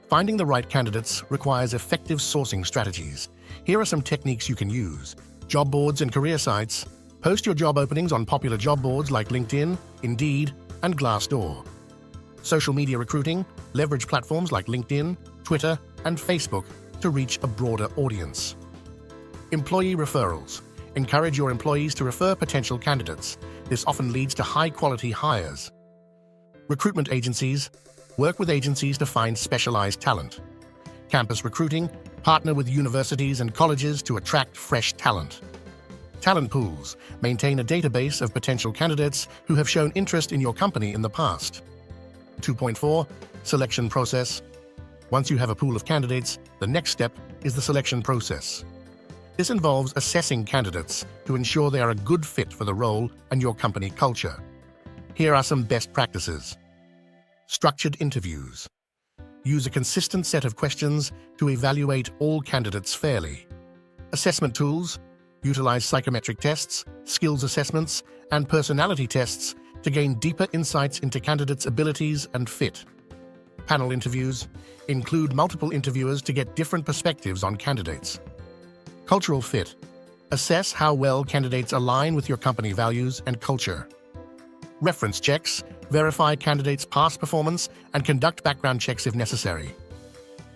Finding the right candidates requires effective sourcing strategies. Here are some techniques you can use. Job boards and career sites. Post your job openings on popular job boards like LinkedIn, Indeed, and Glassdoor. Social media recruiting. Leverage platforms like LinkedIn, Twitter, and Facebook to reach a broader audience. Employee referrals. Encourage your employees to refer potential candidates. This often leads to high-quality hires. Recruitment agencies. Work with agencies to find specialized talent. Campus recruiting. Partner with universities and colleges to attract fresh talent. Talent pools. Maintain a database of potential candidates who have shown interest in your company in the past. 2.4. Selection process. Once you have a pool of candidates, the next step is the selection process. This involves assessing candidates to ensure they are a good fit for the role and your company culture. Here are some best practices. Structured interviews. Use a consistent set of questions to evaluate all candidates fairly. Assessment tools. Utilize psychometric tests, skills assessments, and personality tests to gain deeper insights into candidates' abilities and fit. Panel interviews. Include multiple interviewers to get different perspectives on candidates. Cultural fit. Assess how well candidates align with your company values and culture. Reference checks. Verify candidates' past performance and conduct background checks if necessary.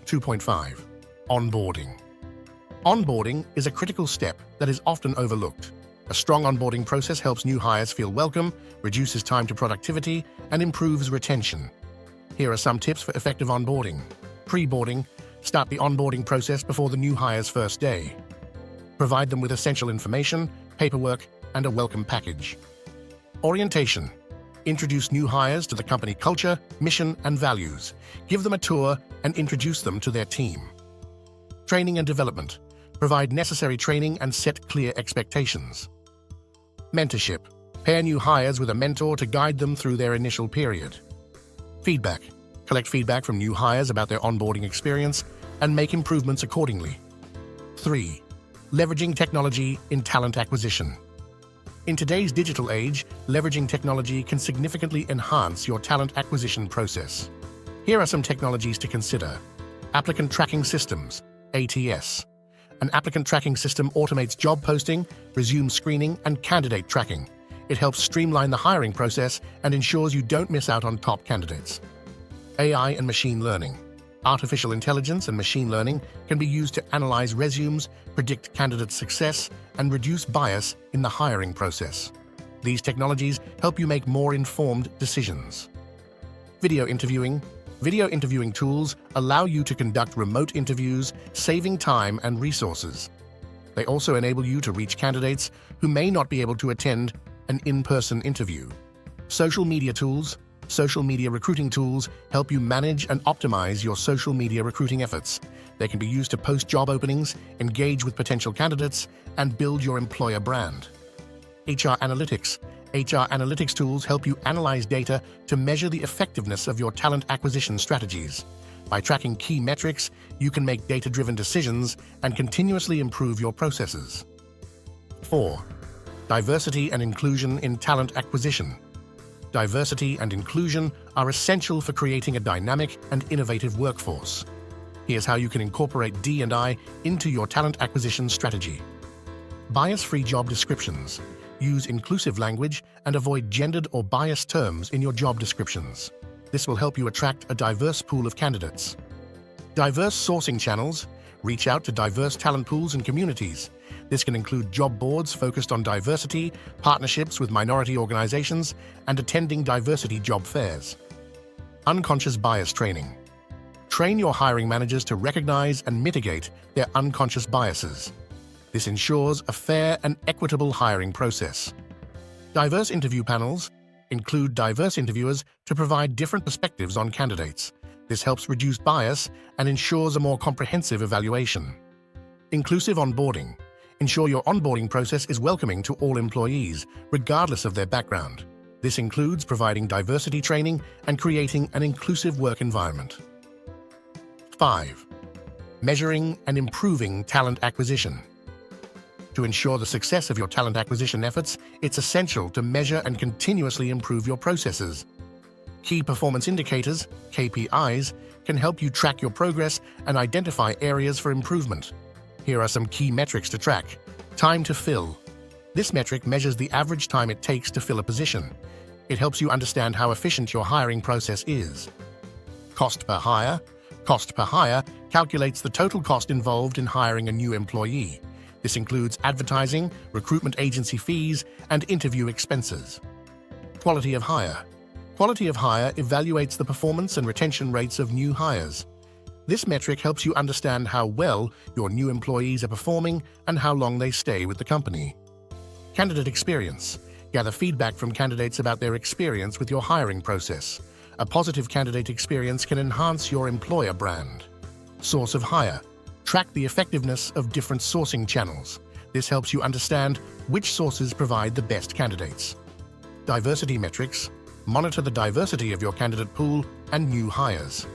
2.5. Onboarding. Onboarding is a critical step that is often overlooked. A strong onboarding process helps new hires feel welcome, reduces time to productivity, and improves retention. Here are some tips for effective onboarding. Pre-boarding. Start the onboarding process before the new hire's first day. Provide them with essential information, paperwork, and a welcome package. Orientation. Introduce new hires to the company culture, mission, and values. Give them a tour and introduce them to their team. Training and development. Provide necessary training and set clear expectations. Mentorship. Pair new hires with a mentor to guide them through their initial period. Feedback. Collect feedback from new hires about their onboarding experience and make improvements accordingly. 3. Leveraging technology in talent acquisition. In today's digital age, leveraging technology can significantly enhance your talent acquisition process. Here are some technologies to consider. Applicant tracking systems, ATS. An applicant tracking system automates job posting, resume screening, and candidate tracking. It helps streamline the hiring process and ensures you don't miss out on top candidates. AI and machine learning. Artificial intelligence and machine learning can be used to analyze resumes, predict candidate success, and reduce bias in the hiring process. These technologies help you make more informed decisions. Video interviewing. Video interviewing tools allow you to conduct remote interviews, saving time and resources. They also enable you to reach candidates who may not be able to attend an in-person interview. Social media tools. Social media recruiting tools help you manage and optimize your social media recruiting efforts. They can be used to post job openings, engage with potential candidates, and build your employer brand. HR analytics. HR analytics tools help you analyze data to measure the effectiveness of your talent acquisition strategies. By tracking key metrics, you can make data-driven decisions and continuously improve your processes. 4. Diversity and inclusion in talent acquisition. Diversity and inclusion are essential for creating a dynamic and innovative workforce. Here's how you can incorporate D&I into your talent acquisition strategy. Bias-free job descriptions. Use inclusive language and avoid gendered or biased terms in your job descriptions. This will help you attract a diverse pool of candidates. Diverse sourcing channels. Reach out to diverse talent pools and communities. This can include job boards focused on diversity, partnerships with minority organizations, and attending diversity job fairs. Unconscious bias training. Train your hiring managers to recognize and mitigate their unconscious biases. This ensures a fair and equitable hiring process. Diverse interview panels. Include diverse interviewers to provide different perspectives on candidates. This helps reduce bias and ensures a more comprehensive evaluation. Inclusive onboarding. Ensure your onboarding process is welcoming to all employees, regardless of their background. This includes providing diversity training and creating an inclusive work environment. 5. Measuring and improving talent acquisition. To ensure the success of your talent acquisition efforts, it's essential to measure and continuously improve your processes. Key performance indicators, KPIs, can help you track your progress and identify areas for improvement. Here are some key metrics to track. Time to fill. This metric measures the average time it takes to fill a position. It helps you understand how efficient your hiring process is. Cost per hire. Cost per hire calculates the total cost involved in hiring a new employee. This includes advertising, recruitment agency fees, and interview expenses. Quality of hire. Quality of hire evaluates the performance and retention rates of new hires. This metric helps you understand how well your new employees are performing and how long they stay with the company. Candidate experience. Gather feedback from candidates about their experience with your hiring process. A positive candidate experience can enhance your employer brand. Source of hire. Track the effectiveness of different sourcing channels. This helps you understand which sources provide the best candidates. Diversity metrics. Monitor the diversity of your candidate pool and new hires.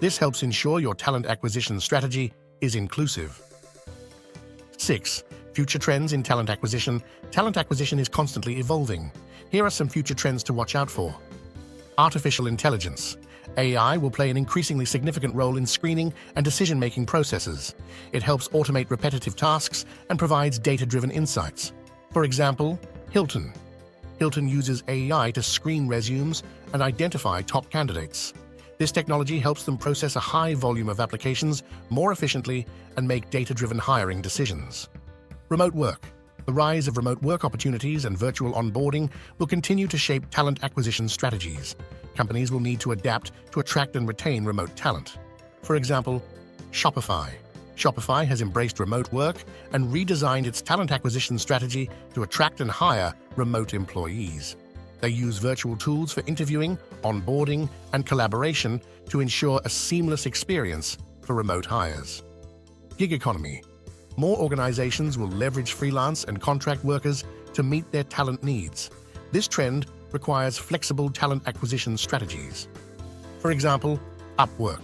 This helps ensure your talent acquisition strategy is inclusive. 6. Future trends in talent acquisition. Talent acquisition is constantly evolving. Here are some future trends to watch out for. Artificial intelligence. AI will play an increasingly significant role in screening and decision-making processes. It helps automate repetitive tasks and provides data-driven insights. For example, Hilton. Hilton uses AI to screen resumes and identify top candidates. This technology helps them process a high volume of applications more efficiently and make data-driven hiring decisions. Remote work. The rise of remote work opportunities and virtual onboarding will continue to shape talent acquisition strategies. Companies will need to adapt to attract and retain remote talent. For example, Shopify. Shopify has embraced remote work and redesigned its talent acquisition strategy to attract and hire remote employees. They use virtual tools for interviewing, onboarding, and collaboration to ensure a seamless experience for remote hires. Gig economy. More organizations will leverage freelance and contract workers to meet their talent needs. This trend requires flexible talent acquisition strategies. For example, Upwork.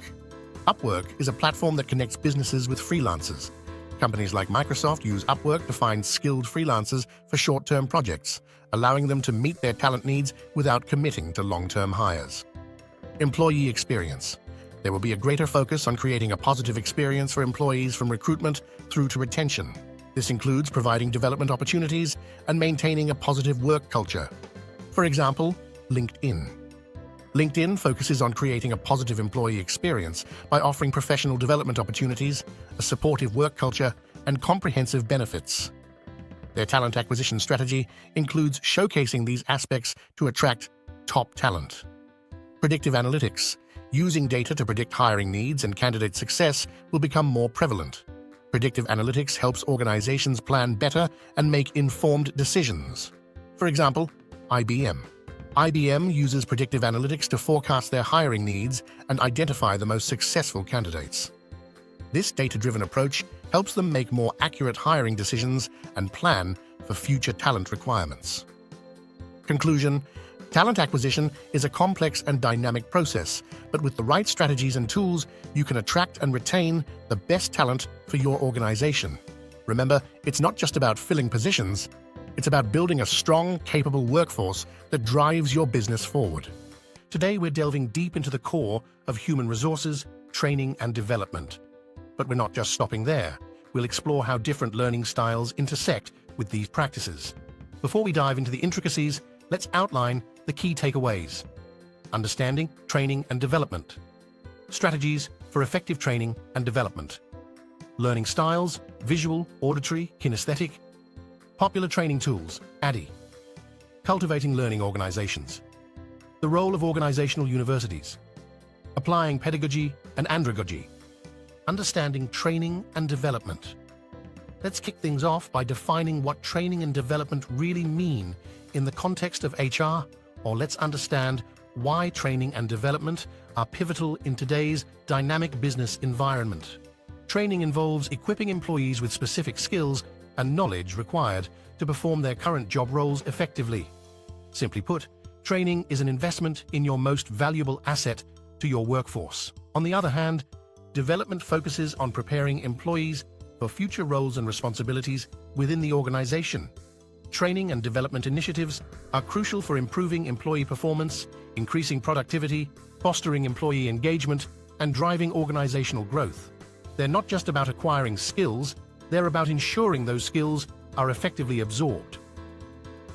Upwork is a platform that connects businesses with freelancers. Companies like Microsoft use Upwork to find skilled freelancers for short-term projects, allowing them to meet their talent needs without committing to long-term hires. Employee experience. There will be a greater focus on creating a positive experience for employees from recruitment through to retention. This includes providing development opportunities and maintaining a positive work culture. For example, LinkedIn. LinkedIn focuses on creating a positive employee experience by offering professional development opportunities, a supportive work culture, and comprehensive benefits. Their talent acquisition strategy includes showcasing these aspects to attract top talent. Predictive analytics. Using data to predict hiring needs and candidate success will become more prevalent. Predictive analytics helps organizations plan better and make informed decisions. For example, IBM. IBM uses predictive analytics to forecast their hiring needs and identify the most successful candidates. This data-driven approach helps them make more accurate hiring decisions and plan for future talent requirements. Conclusion: talent acquisition is a complex and dynamic process, but with the right strategies and tools, you can attract and retain the best talent for your organization. Remember, it's not just about filling positions, it's about building a strong, capable workforce that drives your business forward. Today, we're delving deep into the core of human resources, training, and development. But we're not just stopping there. We'll explore how different learning styles intersect with these practices. Before we dive into the intricacies, let's outline the key takeaways. Understanding, training, and development. Strategies for effective training and development. Learning styles: visual, auditory, kinesthetic. Popular training tools: ADDIE. Cultivating learning organizations. The role of organizational universities. Applying pedagogy and andragogy. Understanding training and development. Let's kick things off by defining what training and development really mean in the context of HR, or let's understand why training and development are pivotal in today's dynamic business environment. Training involves equipping employees with specific skills and knowledge required to perform their current job roles effectively. Simply put, training is an investment in your most valuable asset to your workforce. On the other hand, development focuses on preparing employees for future roles and responsibilities within the organization. Training and development initiatives are crucial for improving employee performance, increasing productivity, fostering employee engagement, and driving organizational growth. They're not just about acquiring skills, they're about ensuring those skills are effectively absorbed.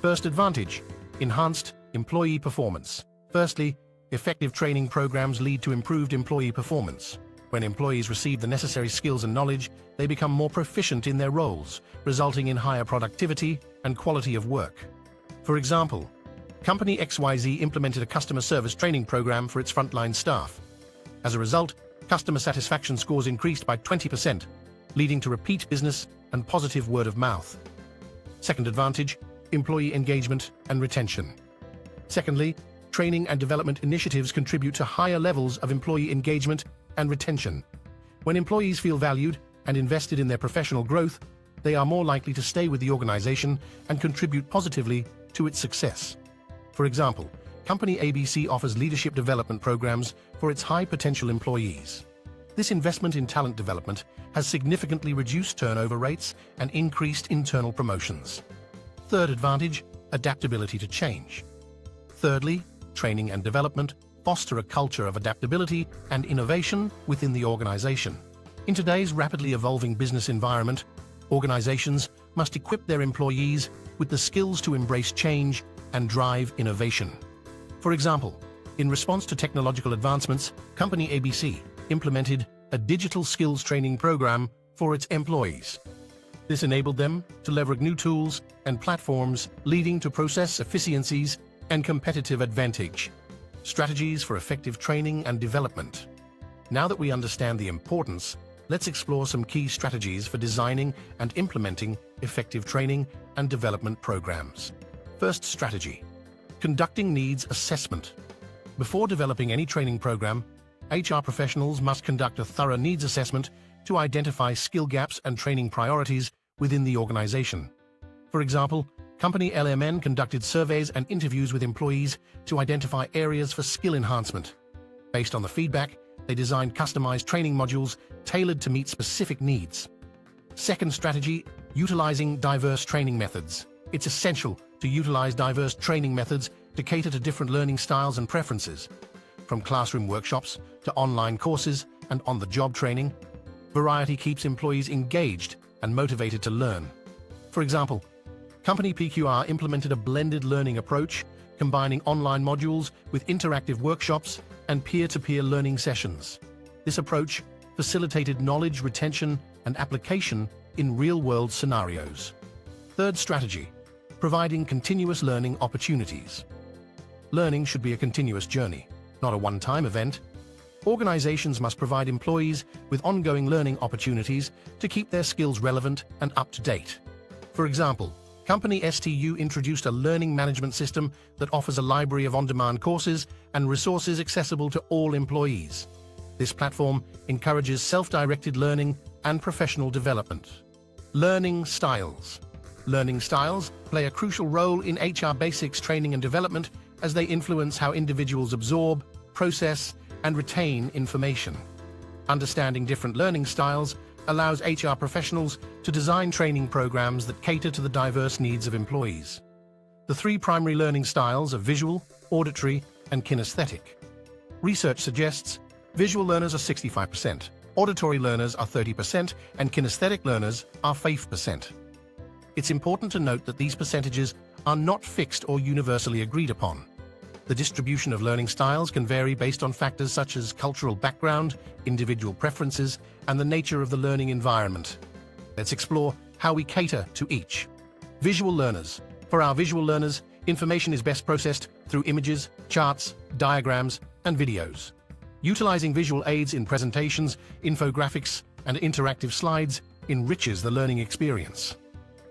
First advantage: enhanced employee performance. Firstly, effective training programs lead to improved employee performance. When employees receive the necessary skills and knowledge, they become more proficient in their roles, resulting in higher productivity and quality of work. For example, Company XYZ implemented a customer service training program for its frontline staff. As a result, customer satisfaction scores increased by 20%, leading to repeat business and positive word of mouth. Second advantage: employee engagement and retention. Secondly, training and development initiatives contribute to higher levels of employee engagement and retention. When employees feel valued and invested in their professional growth, they are more likely to stay with the organization and contribute positively to its success. For example, Company ABC offers leadership development programs for its high-potential employees. This investment in talent development has significantly reduced turnover rates and increased internal promotions. Third advantage, adaptability to change. Thirdly, training and development foster a culture of adaptability and innovation within the organization. In today's rapidly evolving business environment, organizations must equip their employees with the skills to embrace change and drive innovation. For example, in response to technological advancements, Company ABC implemented a digital skills training program for its employees. This enabled them to leverage new tools and platforms, leading to process efficiencies and competitive advantage. Strategies for effective training and development. Now that we understand the importance, let's explore some key strategies for designing and implementing effective training and development programs. First strategy, conducting needs assessment. Before developing any training program, HR professionals must conduct a thorough needs assessment to identify skill gaps and training priorities within the organization. For example, Company LMN conducted surveys and interviews with employees to identify areas for skill enhancement. Based on the feedback, they designed customized training modules tailored to meet specific needs. Second strategy, utilizing diverse training methods. It's essential to utilize diverse training methods to cater to different learning styles and preferences. From classroom workshops to online courses and on-the-job training, variety keeps employees engaged and motivated to learn. For example, Company PQR implemented a blended learning approach, combining online modules with interactive workshops and peer-to-peer learning sessions. This approach facilitated knowledge retention and application in real-world scenarios. Third strategy, providing continuous learning opportunities. Learning should be a continuous journey, not a one-time event. Organizations must provide employees with ongoing learning opportunities to keep their skills relevant and up to date. For example, Company STU introduced a learning management system that offers a library of on-demand courses and resources accessible to all employees. This platform encourages self-directed learning and professional development. Learning styles. Learning styles play a crucial role in HR basics training and development as they influence how individuals absorb, process, and retain information. Understanding different learning styles allows HR professionals to design training programs that cater to the diverse needs of employees. The three primary learning styles are visual, auditory, and kinesthetic. Research suggests visual learners are 65%, auditory learners are 30%, and kinesthetic learners are 5%. It's important to note that these percentages are not fixed or universally agreed upon. The distribution of learning styles can vary based on factors such as cultural background, individual preferences, and the nature of the learning environment. Let's explore how we cater to each. Visual learners. For our visual learners, information is best processed through images, charts, diagrams, and videos. Utilizing visual aids in presentations, infographics, and interactive slides enriches the learning experience.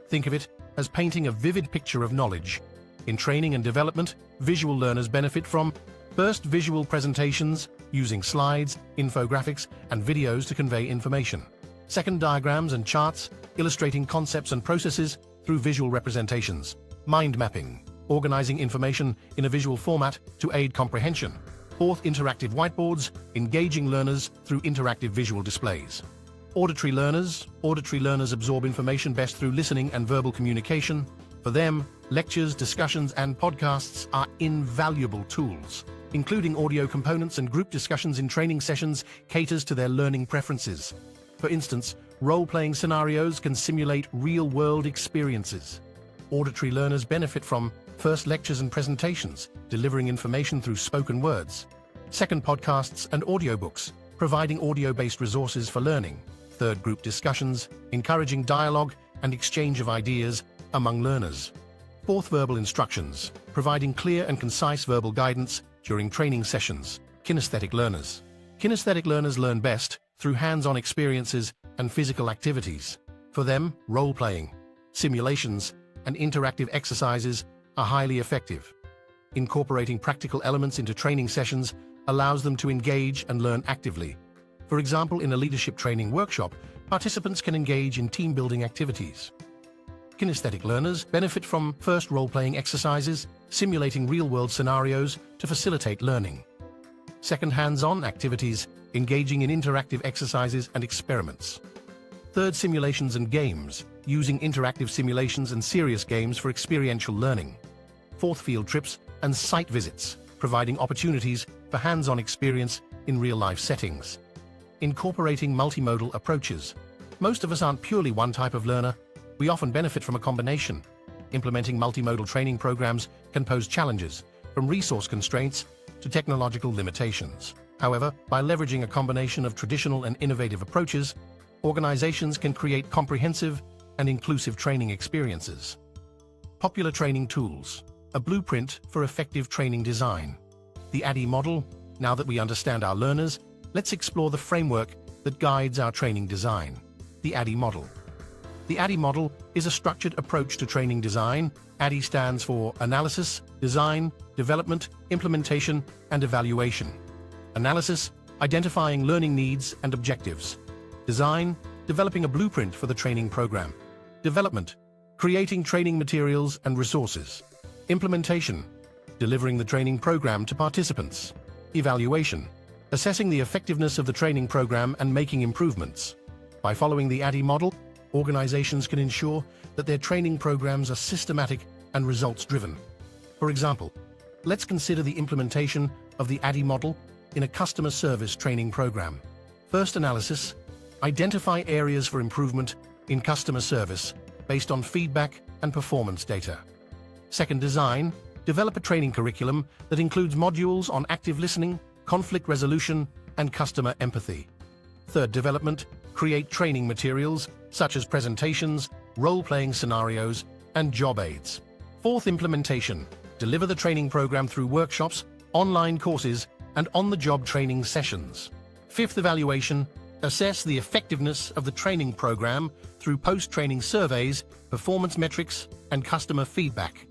Think of it as painting a vivid picture of knowledge. In training and development, visual learners benefit from first, visual presentations using slides, infographics, and videos to convey information. Second, diagrams and charts illustrating concepts and processes through visual representations. Mind mapping, organizing information in a visual format to aid comprehension. Fourth, interactive whiteboards, engaging learners through interactive visual displays. Auditory learners absorb information best through listening and verbal communication. For them, lectures, discussions, and podcasts are invaluable tools. Including audio components and group discussions in training sessions caters to their learning preferences. For instance, role-playing scenarios can simulate real-world experiences. Auditory learners benefit from first, lectures and presentations, delivering information through spoken words. Second, podcasts and audiobooks, providing audio-based resources for learning. Third, group discussions, encouraging dialogue and exchange of ideas among learners. Fourth, verbal instructions, providing clear and concise verbal guidance during training sessions. Kinesthetic learners. Kinesthetic learners learn best through hands-on experiences and physical activities. For them, role-playing, simulations, and interactive exercises are highly effective. Incorporating practical elements into training sessions allows them to engage and learn actively. For example, in a leadership training workshop, participants can engage in team-building activities. Kinesthetic learners benefit from first role-playing exercises, simulating real-world scenarios to facilitate learning. Second, hands-on activities, engaging in interactive exercises and experiments. Third, simulations and games, using interactive simulations and serious games for experiential learning. Fourth, field trips and site visits, providing opportunities for hands-on experience in real-life settings. Incorporating multimodal approaches. Most of us aren't purely one type of learner. We often benefit from a combination. Implementing multimodal training programs can pose challenges, from resource constraints to technological limitations. However, by leveraging a combination of traditional and innovative approaches, organizations can create comprehensive and inclusive training experiences. Popular training tools, a blueprint for effective training design. The ADDIE model. Now that we understand our learners, let's explore the framework that guides our training design. The ADDIE model. The ADDIE model is a structured approach to training design. ADDIE stands for Analysis, Design, Development, Implementation, and Evaluation. Analysis, identifying learning needs and objectives. Design, developing a blueprint for the training program. Development, creating training materials and resources. Implementation, delivering the training program to participants. Evaluation, assessing the effectiveness of the training program and making improvements. By following the ADDIE model, organizations can ensure that their training programs are systematic and results-driven. For example, let's consider the implementation of the ADDIE model in a customer service training program. First, analysis. Identify areas for improvement in customer service based on feedback and performance data. Second, design. Develop a training curriculum that includes modules on active listening, conflict resolution, and customer empathy. Third, development. Create training materials such as presentations, role-playing scenarios, and job aids. Fourth, implementation. Deliver the training program through workshops, online courses, and on-the-job training sessions. Fifth, evaluation. Assess the effectiveness of the training program through post-training surveys, performance metrics, and customer feedback.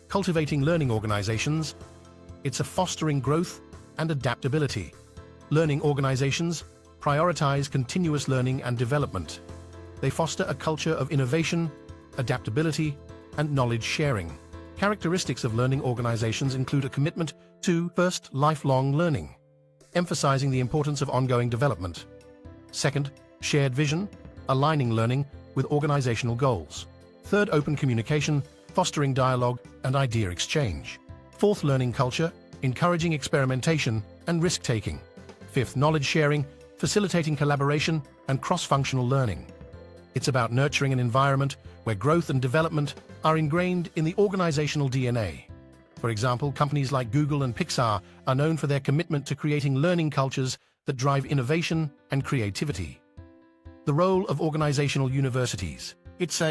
Cultivating learning organizations. It's a fostering growth and adaptability. Learning organizations prioritize continuous learning and development. They foster a culture of innovation, adaptability, and knowledge sharing. Characteristics of learning organizations include a commitment to, first, lifelong learning, emphasizing the importance of ongoing development. Second, shared vision, aligning learning with organizational goals. Third, open communication, fostering dialogue and idea exchange. Fourth, learning culture, encouraging experimentation and risk-taking. Fifth, knowledge sharing, facilitating collaboration and cross-functional learning. It's about nurturing an environment where growth and development are ingrained in the organizational DNA. For example, companies like Google and Pixar are known for their commitment to creating learning cultures that drive innovation and creativity. The role of organizational universities. It's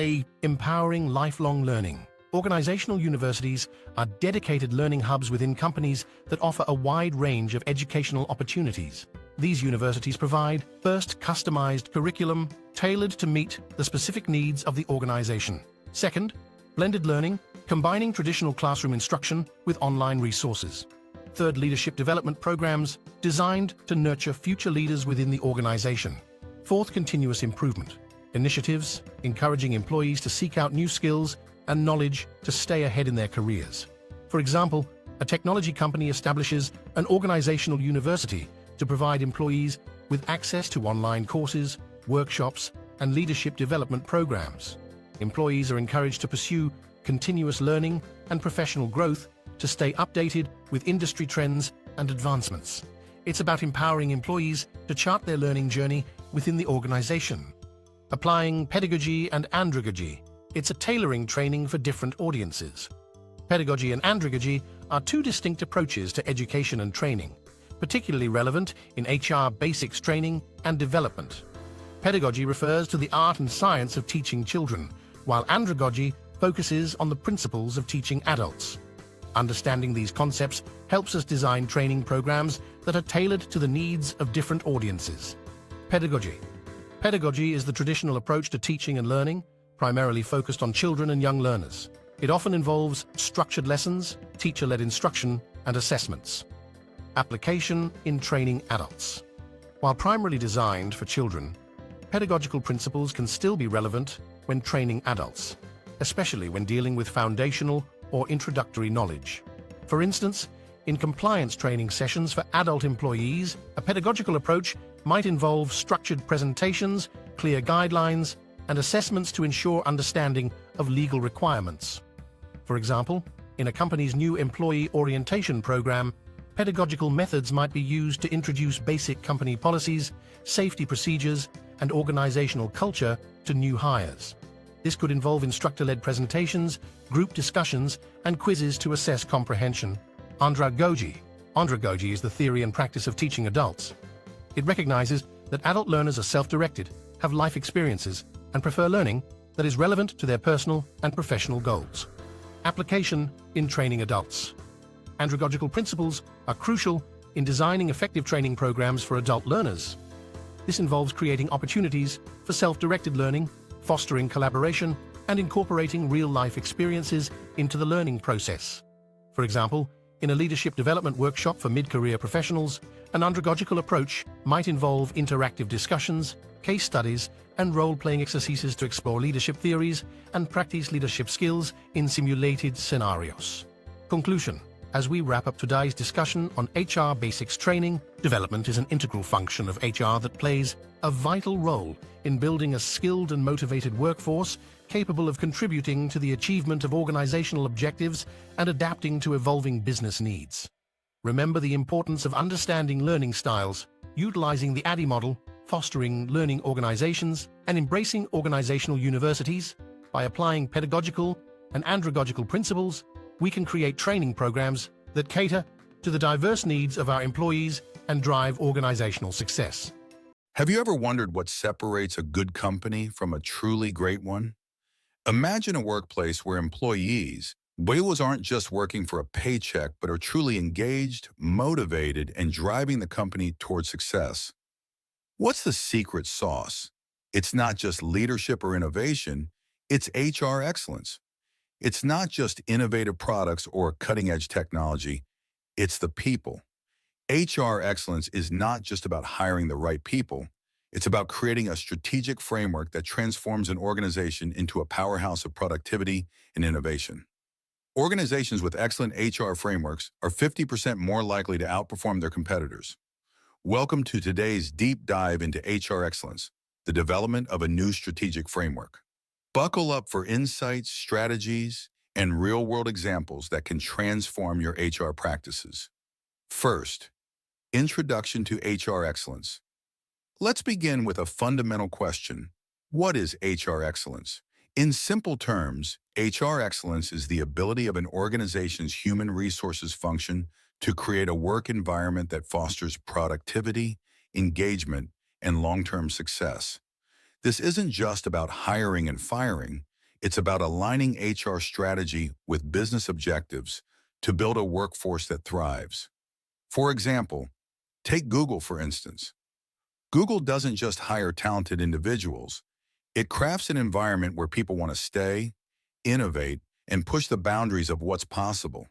empowering lifelong learning. Organizational universities are dedicated learning hubs within companies that offer a wide range of educational opportunities. These universities provide, first, customized curriculum tailored to meet the specific needs of the organization. Second, blended learning, combining traditional classroom instruction with online resources. Third, leadership development programs designed to nurture future leaders within the organization. Fourth, continuous improvement initiatives encouraging employees to seek out new skills and knowledge to stay ahead in their careers. For example, a technology company establishes an organizational university to provide employees with access to online courses, workshops, and leadership development programs. Employees are encouraged to pursue continuous learning and professional growth to stay updated with industry trends and advancements. It's about empowering employees to chart their learning journey within the organization. Applying pedagogy and andragogy. It's a tailoring training for different audiences. Pedagogy and andragogy are two distinct approaches to education and training, particularly relevant in HR basics training and development. Pedagogy refers to the art and science of teaching children, while andragogy focuses on the principles of teaching adults. Understanding these concepts helps us design training programs that are tailored to the needs of different audiences. Pedagogy. Pedagogy is the traditional approach to teaching and learning, primarily focused on children and young learners. It often involves structured lessons, teacher-led instruction, and assessments. Application in training adults. While primarily designed for children, pedagogical principles can still be relevant when training adults, especially when dealing with foundational or introductory knowledge. For instance, in compliance training sessions for adult employees, a pedagogical approach might involve structured presentations, clear guidelines, and assessments to ensure understanding of legal requirements. For example, in a company's new employee orientation program, pedagogical methods might be used to introduce basic company policies, safety procedures, and organizational culture to new hires. This could involve instructor-led presentations, group discussions, and quizzes to assess comprehension. Andragogy is the theory and practice of teaching adults. It recognizes that adult learners are self-directed, have life experiences, and prefer learning that is relevant to their personal and professional goals. Application in training adults. Andragogical principles are crucial in designing effective training programs for adult learners. This involves creating opportunities for self-directed learning, fostering collaboration, and incorporating real-life experiences into the learning process. For example, in a leadership development workshop for mid-career professionals, an andragogical approach might involve interactive discussions, case studies, and role-playing exercises to explore leadership theories and practice leadership skills in simulated scenarios. Conclusion. As we wrap up today's discussion on HR basics training, development is an integral function of HR that plays a vital role in building a skilled and motivated workforce capable of contributing to the achievement of organizational objectives and adapting to evolving business needs. Remember the importance of understanding learning styles, utilizing the ADDIE model, fostering learning organizations, and embracing organizational universities. By applying pedagogical and andragogical principles, we can create training programs that cater to the diverse needs of our employees and drive organizational success. Have you ever wondered what separates a good company from a truly great one? Imagine a workplace where employees aren't just working for a paycheck, but are truly engaged, motivated, and driving the company towards success. What's the secret sauce? It's not just leadership or innovation, it's HR excellence. It's not just innovative products or cutting-edge technology, it's the people. HR excellence is not just about hiring the right people. It's about creating a strategic framework that transforms an organization into a powerhouse of productivity and innovation. Organizations with excellent HR frameworks are 50% more likely to outperform their competitors. Welcome to today's deep dive into HR excellence, the development of a new strategic framework. Buckle up for insights, strategies, and real-world examples that can transform your HR practices. First, introduction to HR excellence. Let's begin with a fundamental question. What is HR excellence? In simple terms, HR excellence is the ability of an organization's human resources function to create a work environment that fosters productivity, engagement, and long-term success. This isn't just about hiring and firing. It's about aligning HR strategy with business objectives to build a workforce that thrives. For example, take Google, for instance. Google doesn't just hire talented individuals. It crafts an environment where people want to stay, innovate, and push the boundaries of what's possible.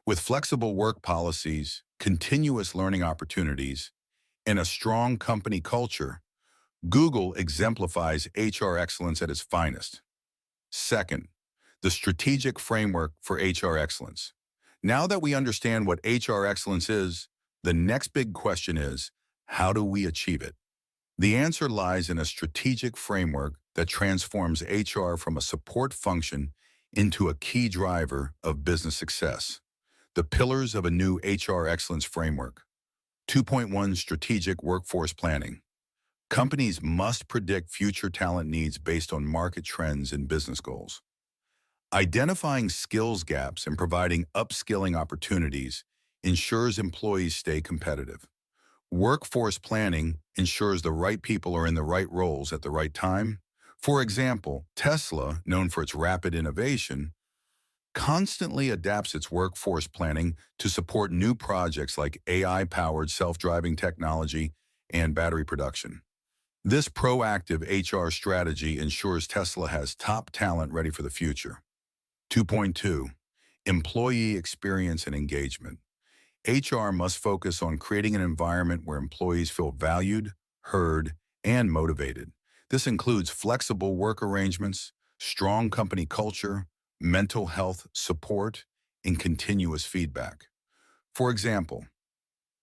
With flexible work policies, continuous learning opportunities, and a strong company culture, Google exemplifies HR excellence at its finest. Second, the strategic framework for HR excellence. Now that we understand what HR excellence is, the next big question is, how do we achieve it? The answer lies in a strategic framework that transforms HR from a support function into a key driver of business success. The pillars of a new HR excellence framework. 2.1 Strategic Workforce Planning. Companies must predict future talent needs based on market trends and business goals. Identifying skills gaps and providing upskilling opportunities ensures employees stay competitive. Workforce planning ensures the right people are in the right roles at the right time. For example, Tesla, known for its rapid innovation, constantly adapts its workforce planning to support new projects like AI-powered self-driving technology and battery production. This proactive HR strategy ensures Tesla has top talent ready for the future. 2.2. Employee experience and engagement. HR must focus on creating an environment where employees feel valued, heard, and motivated. This includes flexible work arrangements, strong company culture, mental health support, and continuous feedback. For example,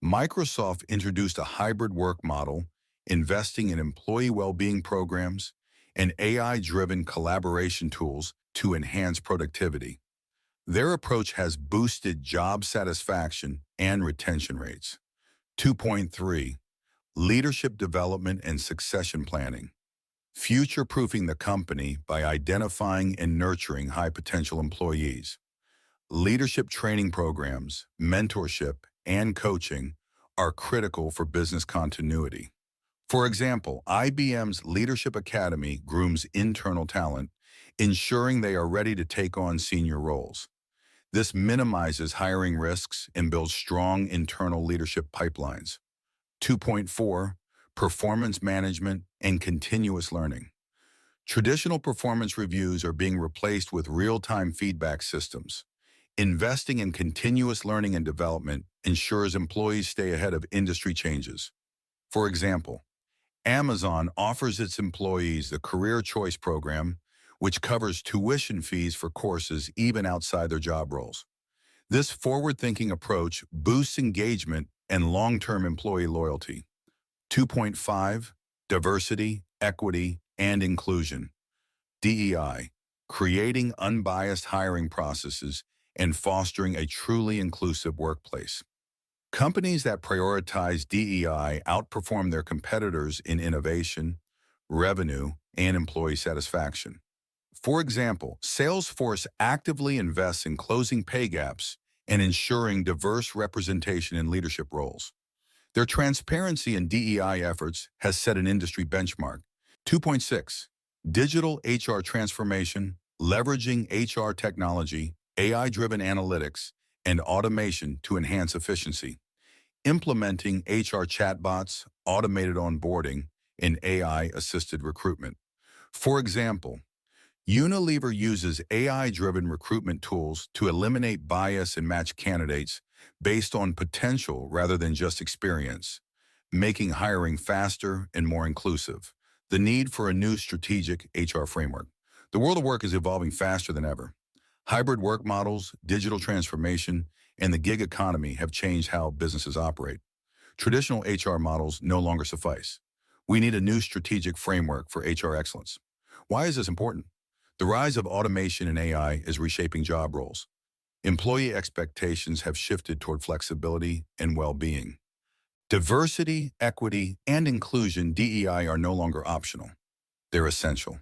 Microsoft introduced a hybrid work model, investing in employee well-being programs and AI-driven collaboration tools to enhance productivity. Their approach has boosted job satisfaction and retention rates. 2.3. Leadership development and succession planning. Future-proofing the company by identifying and nurturing high-potential employees. Leadership training programs, mentorship, and coaching are critical for business continuity. For example, IBM's Leadership Academy grooms internal talent, ensuring they are ready to take on senior roles. This minimizes hiring risks and builds strong internal leadership pipelines. 2.4. Performance management and continuous learning. Traditional performance reviews are being replaced with real-time feedback systems. Investing in continuous learning and development ensures employees stay ahead of industry changes. For example, Amazon offers its employees the Career Choice Program, which covers tuition fees for courses even outside their job roles. This forward-thinking approach boosts engagement and long-term employee loyalty. 2.5. Diversity, equity, and inclusion. DEI, creating unbiased hiring processes and fostering a truly inclusive workplace. Companies that prioritize DEI outperform their competitors in innovation, revenue, and employee satisfaction. For example, Salesforce actively invests in closing pay gaps and ensuring diverse representation in leadership roles. Their transparency in DEI efforts has set an industry benchmark. 2.6. Digital HR transformation, leveraging HR technology, AI-driven analytics, and automation to enhance efficiency. Implementing HR chatbots, automated onboarding, and AI-assisted recruitment. For example, Unilever uses AI-driven recruitment tools to eliminate bias and match candidates based on potential rather than just experience, making hiring faster and more inclusive. The need for a new strategic HR framework. The world of work is evolving faster than ever. Hybrid work models, digital transformation, and the gig economy have changed how businesses operate. Traditional HR models no longer suffice. We need a new strategic framework for HR excellence. Why is this important? The rise of automation and AI is reshaping job roles. Employee expectations have shifted toward flexibility and well-being. Diversity, equity, and inclusion, DEI, are no longer optional. They're essential.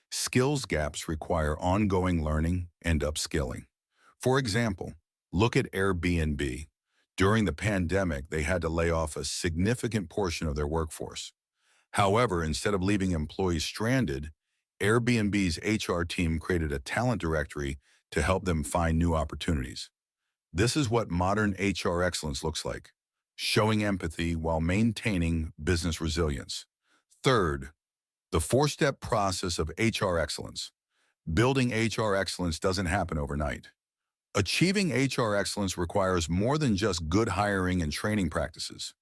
Skills gaps require ongoing learning and upskilling. For example, look at Airbnb. During the pandemic, they had to lay off a significant portion of their workforce. However, instead of leaving employees stranded, Airbnb's HR team created a talent directory to help them find new opportunities. This is what modern HR excellence looks like, showing empathy while maintaining business resilience. Third, the four-step process of HR excellence. Building HR excellence doesn't happen overnight. Achieving HR excellence requires more than just good hiring and training practices.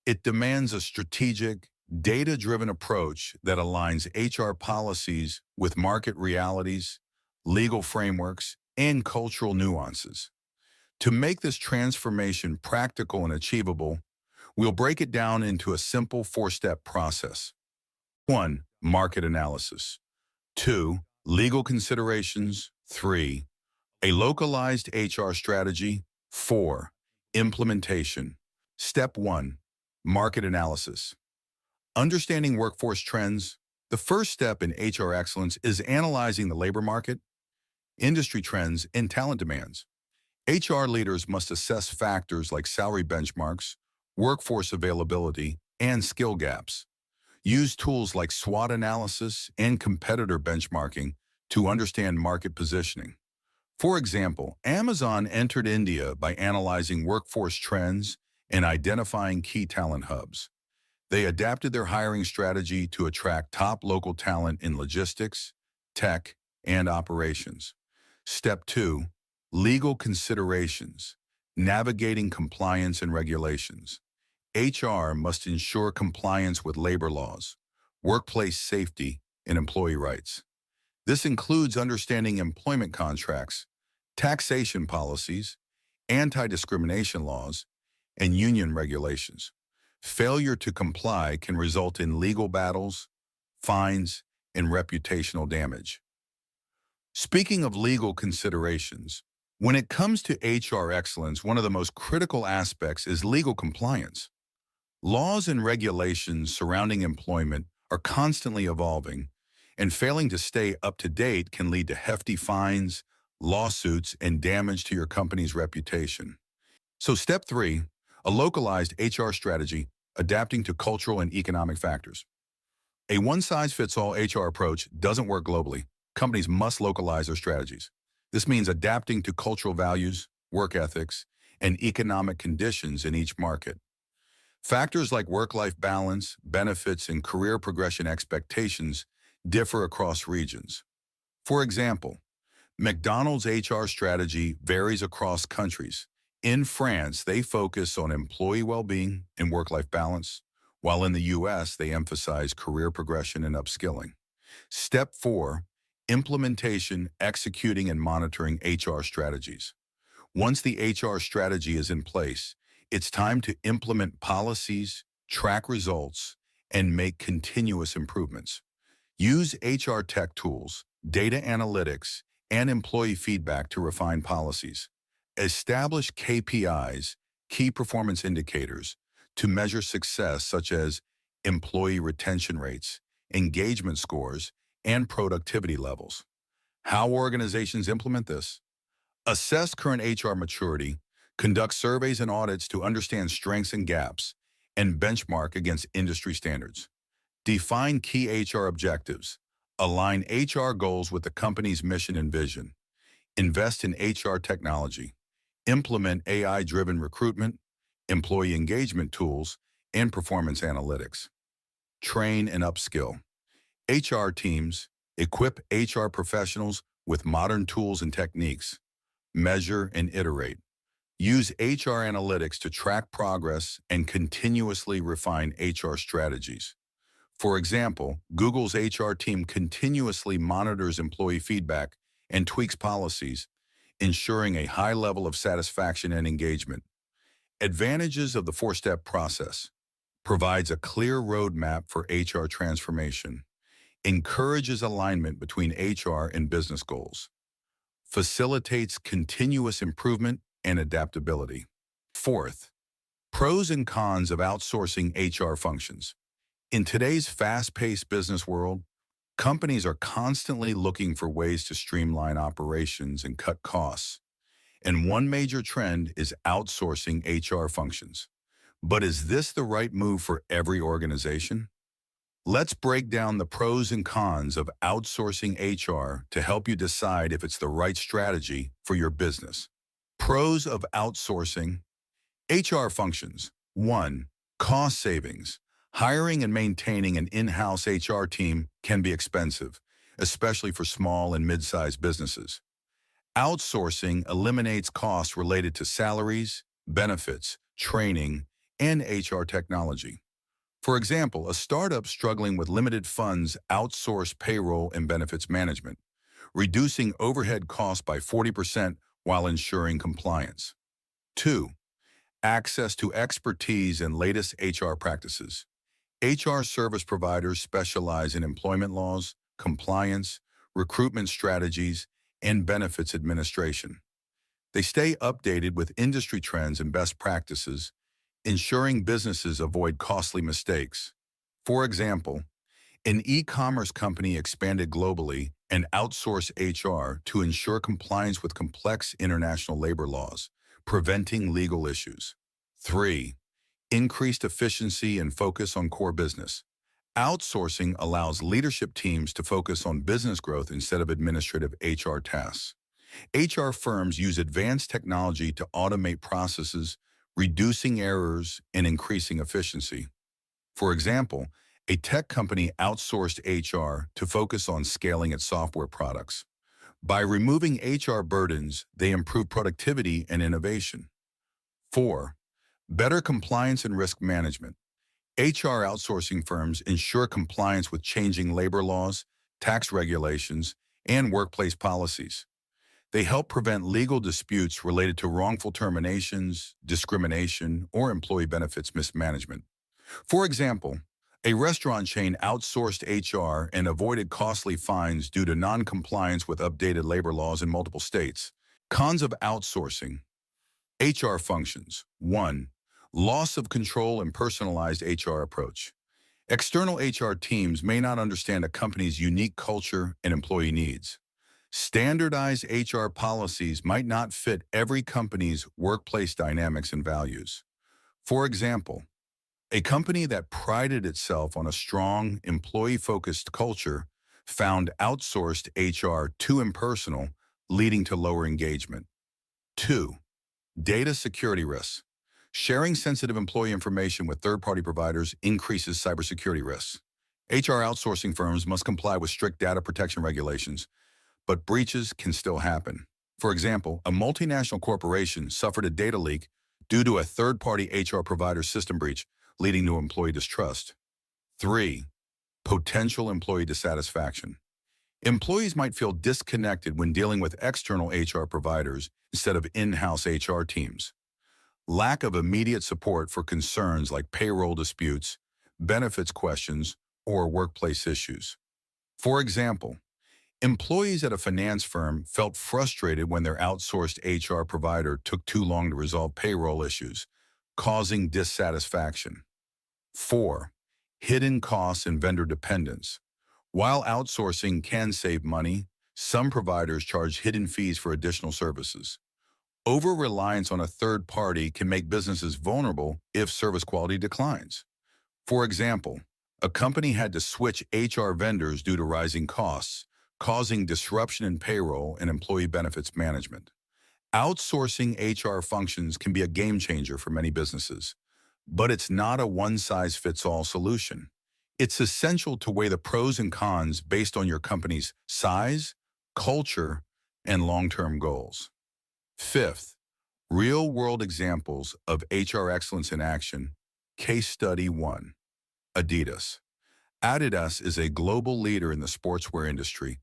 It demands a strategic, data-driven approach that aligns HR policies with market realities, legal frameworks, and cultural nuances. To make this transformation practical and achievable, we'll break it down into a simple four-step process. 1. Market analysis. 2. Legal considerations. 3. A localized HR strategy. 4. Implementation. Step 1. Market analysis. Understanding workforce trends. The first step in HR excellence is analyzing the labor market, industry trends, and talent demands. HR leaders must assess factors like salary benchmarks, workforce availability, and skill gaps. Use tools like SWOT analysis and competitor benchmarking to understand market positioning. For example, Amazon entered India by analyzing workforce trends and identifying key talent hubs. They adapted their hiring strategy to attract top local talent in logistics, tech, and operations. Step 2, legal considerations, navigating compliance and regulations. HR must ensure compliance with labor laws, workplace safety, and employee rights. This includes understanding employment contracts, taxation policies, anti-discrimination laws, and union regulations. Failure to comply can result in legal battles, fines, and reputational damage. Speaking of legal considerations, when it comes to HR excellence, one of the most critical aspects is legal compliance. Laws and regulations surrounding employment are constantly evolving, and failing to stay up to date can lead to hefty fines, lawsuits, and damage to your company's reputation. So step 3, a localized HR strategy adapting to cultural and economic factors. A one-size-fits-all HR approach doesn't work globally. Companies must localize their strategies. This means adapting to cultural values, work ethics, and economic conditions in each market. Factors like work-life balance, benefits, and career progression expectations differ across regions. For example, McDonald's HR strategy varies across countries. In France, they focus on employee well-being and work-life balance, while in the US, they emphasize career progression and upskilling. Step 4, implementation, executing, and monitoring HR strategies. Once the HR strategy is in place, it's time to implement policies, track results, and make continuous improvements. Use HR tech tools, data analytics, and employee feedback to refine policies. Establish KPIs, key performance indicators, to measure success such as employee retention rates, engagement scores, and productivity levels. How organizations implement this? Assess current HR maturity, conduct surveys and audits to understand strengths and gaps, and benchmark against industry standards. Define key HR objectives. Align HR goals with the company's mission and vision. Invest in HR technology. Implement AI-driven recruitment, employee engagement tools, and performance analytics. Train and upskill. HR teams equip HR professionals with modern tools and techniques. Measure and iterate. Use HR analytics to track progress and continuously refine HR strategies. For example, Google's HR team continuously monitors employee feedback and tweaks policies, ensuring a high level of satisfaction and engagement. Advantages of the 4-step process. Provides a clear roadmap for HR transformation. Encourages alignment between HR and business goals. Facilitates continuous improvement and adaptability. Fourth, pros and cons of outsourcing HR functions. In today's fast-paced business world, companies are constantly looking for ways to streamline operations and cut costs. And one major trend is outsourcing HR functions. But is this the right move for every organization? Let's break down the pros and cons of outsourcing HR to help you decide if it's the right strategy for your business. Pros of outsourcing HR functions. 1. Cost savings. Hiring and maintaining an in-house HR team can be expensive, especially for small and mid-sized businesses. Outsourcing eliminates costs related to salaries, benefits, training, and HR technology. For example, a startup struggling with limited funds outsource payroll and benefits management, reducing overhead costs by 40% while ensuring compliance. 2. Access to expertise and latest HR practices. HR service providers specialize in employment laws, compliance, recruitment strategies, and benefits administration. They stay updated with industry trends and best practices, ensuring businesses avoid costly mistakes. For example, an e-commerce company expanded globally and outsourced HR to ensure compliance with complex international labor laws, preventing legal issues. 3. Increased efficiency and focus on core business. Outsourcing allows leadership teams to focus on business growth instead of administrative HR tasks. HR firms use advanced technology to automate processes, reducing errors and increasing efficiency. For example, a tech company outsourced HR to focus on scaling its software products, By removing HR burdens, they improve productivity and innovation. 4. Better compliance and risk management. HR outsourcing firms ensure compliance with changing labor laws, tax regulations, and workplace policies. They help prevent legal disputes related to wrongful terminations, discrimination, or employee benefits mismanagement. For example, a restaurant chain outsourced HR and avoided costly fines due to non-compliance with updated labor laws in multiple states. Cons of outsourcing. HR functions. 1. Loss of control and personalized HR approach. External HR teams may not understand a company's unique culture and employee needs. Standardized HR policies might not fit every company's workplace dynamics and values. For example, a company that prided itself on a strong, employee-focused culture found outsourced HR too impersonal, leading to lower engagement. 2. Data security risks. Sharing sensitive employee information with third-party providers increases cybersecurity risks. HR outsourcing firms must comply with strict data protection regulations, but breaches can still happen. For example, a multinational corporation suffered a data leak due to a third-party HR provider system breach, leading to employee distrust. 3. Potential employee dissatisfaction. Employees might feel disconnected when dealing with external HR providers instead of in-house HR teams. Lack of immediate support for concerns like payroll disputes, benefits questions, or workplace issues. For example, employees at a finance firm felt frustrated when their outsourced HR provider took too long to resolve payroll issues, causing dissatisfaction. 4. Hidden costs and vendor dependence. While outsourcing can save money, some providers charge hidden fees for additional services. Over-reliance on a third party can make businesses vulnerable if service quality declines. For example, a company had to switch HR vendors due to rising costs, causing disruption in payroll and employee benefits management. Outsourcing HR functions can be a game changer for many businesses, but it's not a one-size-fits-all solution. It's essential to weigh the pros and cons based on your company's size, culture, and long-term goals. 5th, real-world examples of HR excellence in action. Case Study 1. Adidas. Adidas is a global leader in the sportswear industry,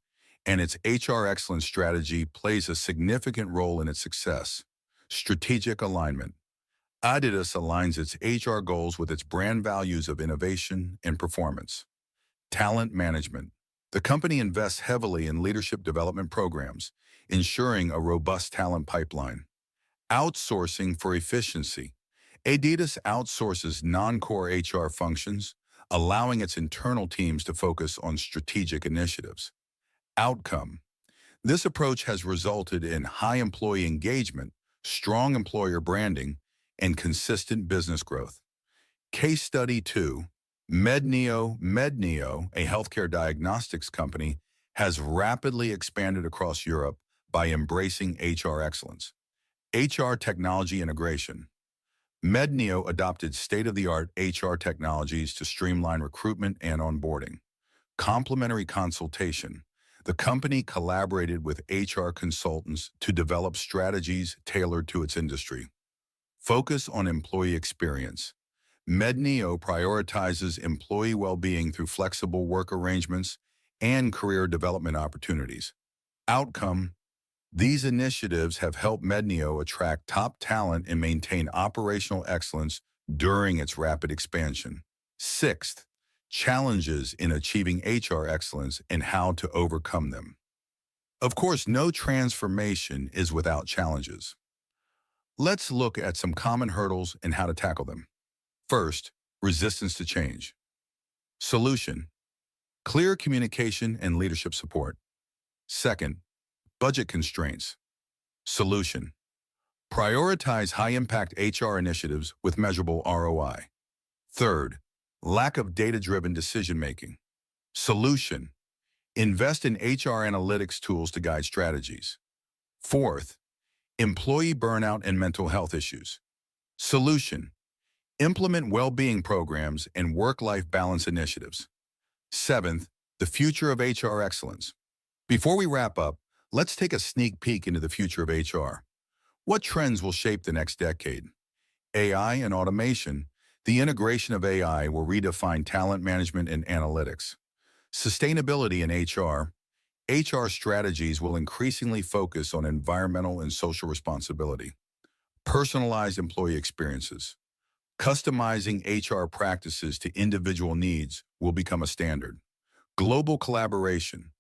and its HR excellence strategy plays a significant role in its success. Strategic alignment. Adidas aligns its HR goals with its brand values of innovation and performance. Talent management. The company invests heavily in leadership development programs, ensuring a robust talent pipeline. Outsourcing for efficiency. Adidas outsources non-core HR functions, allowing its internal teams to focus on strategic initiatives. Outcome. This approach has resulted in high employee engagement, strong employer branding, and consistent business growth. Case Study 2. Medneo, a healthcare diagnostics company, has rapidly expanded across Europe by embracing HR excellence. HR technology integration. Medneo adopted state-of-the-art HR technologies to streamline recruitment and onboarding. Complementary consultation. The company collaborated with HR consultants to develop strategies tailored to its industry. Focus on employee experience. Medneo prioritizes employee well-being through flexible work arrangements and career development opportunities. Outcome. These initiatives have helped Medneo attract top talent and maintain operational excellence during its rapid expansion. 6th, challenges in achieving HR excellence and how to overcome them. Of course, no transformation is without challenges. Let's look at some common hurdles and how to tackle them. First, resistance to change. Solution: clear communication and leadership support. Second, budget constraints. Solution: prioritize high-impact HR initiatives with measurable ROI. Third, lack of data-driven decision-making. Solution: invest in HR analytics tools to guide strategies. Fourth, employee burnout and mental health issues. Solution: implement well-being programs and work-life balance initiatives. Seventh, the future of HR excellence. Before we wrap up, Let's take a sneak peek into the future of HR. What trends will shape the next decade? AI and automation. The integration of AI will redefine talent management and analytics. Sustainability in HR. HR strategies will increasingly focus on environmental and social responsibility. Personalized employee experiences. Customizing HR practices to individual needs will become a standard. Global collaboration.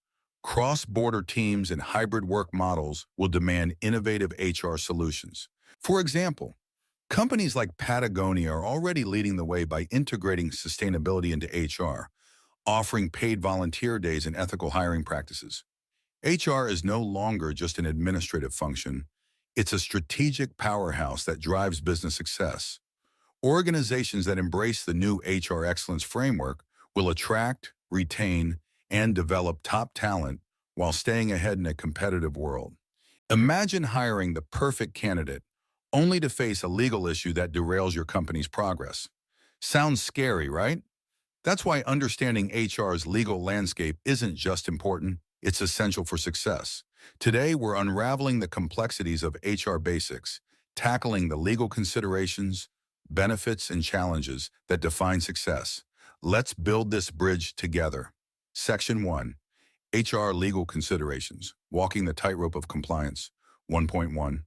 Cross-border teams and hybrid work models will demand innovative HR solutions. For example, companies like Patagonia are already leading the way by integrating sustainability into HR, offering paid volunteer days and ethical hiring practices. HR is no longer just an administrative function. It's a strategic powerhouse that drives business success. Organizations that embrace the new HR excellence framework will attract, retain, and develop top talent while staying ahead in a competitive world. Imagine hiring the perfect candidate only to face a legal issue that derails your company's progress. Sounds scary, right? That's why understanding HR's legal landscape isn't just important, it's essential for success. Today, we're unraveling the complexities of HR basics, tackling the legal considerations, benefits, and challenges that define success. Let's build this bridge together. Section 1. HR Legal Considerations, Walking the Tightrope of Compliance. 1.1.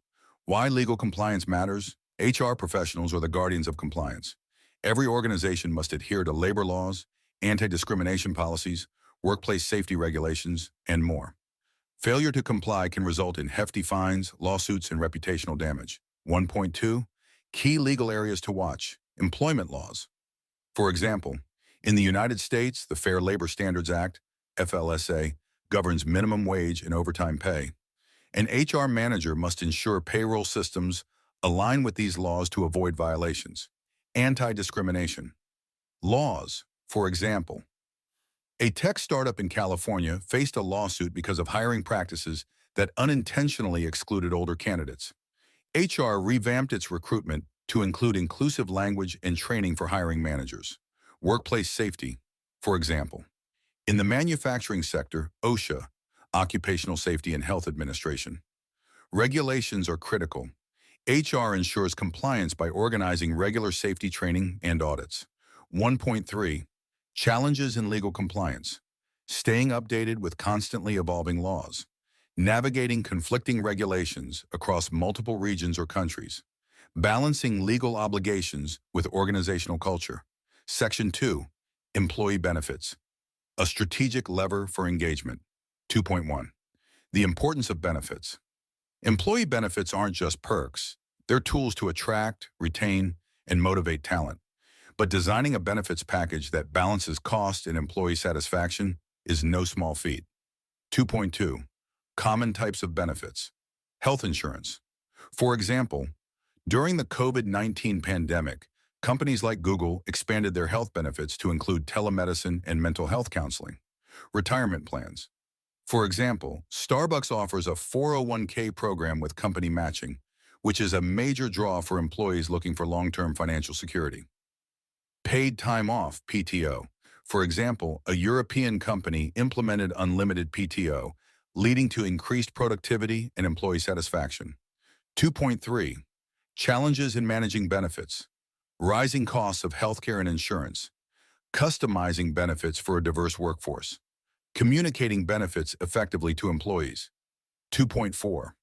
Why legal compliance matters? HR professionals are the guardians of compliance. Every organization must adhere to labor laws, anti-discrimination policies, workplace safety regulations, and more. Failure to comply can result in hefty fines, lawsuits, and reputational damage. 1.2. Key legal areas to watch. Employment laws. For example, in the United States, the Fair Labor Standards Act, FLSA, governs minimum wage and overtime pay. An HR manager must ensure payroll systems align with these laws to avoid violations. Anti-discrimination. Laws. For example, a tech startup in California faced a lawsuit because of hiring practices that unintentionally excluded older candidates. HR revamped its recruitment to include inclusive language and training for hiring managers. Workplace safety. For example, in the manufacturing sector, OSHA, Occupational Safety and Health Administration, regulations are critical. HR ensures compliance by organizing regular safety training and audits. 1.3. Challenges in legal compliance. Staying updated with constantly evolving laws. Navigating conflicting regulations across multiple regions or countries. Balancing legal obligations with organizational culture. Section 2. Employee benefits. A strategic lever for engagement. 2.1. The importance of benefits. Employee benefits aren't just perks. They're tools to attract, retain, and motivate talent. But designing a benefits package that balances cost and employee satisfaction is no small feat. 2.2. Common types of benefits. Health insurance. For example, during the COVID-19 pandemic, companies like Google expanded their health benefits to include telemedicine and mental health counseling. Retirement plans. For example, Starbucks offers a 401k program with company matching, which is a major draw for employees looking for long-term financial security. Paid time off, PTO. For example, a European company implemented unlimited PTO, leading to increased productivity and employee satisfaction. 2.3. Challenges in managing benefits. Rising costs of healthcare and insurance. Customizing benefits for a diverse workforce. Communicating benefits effectively to employees. 2.4.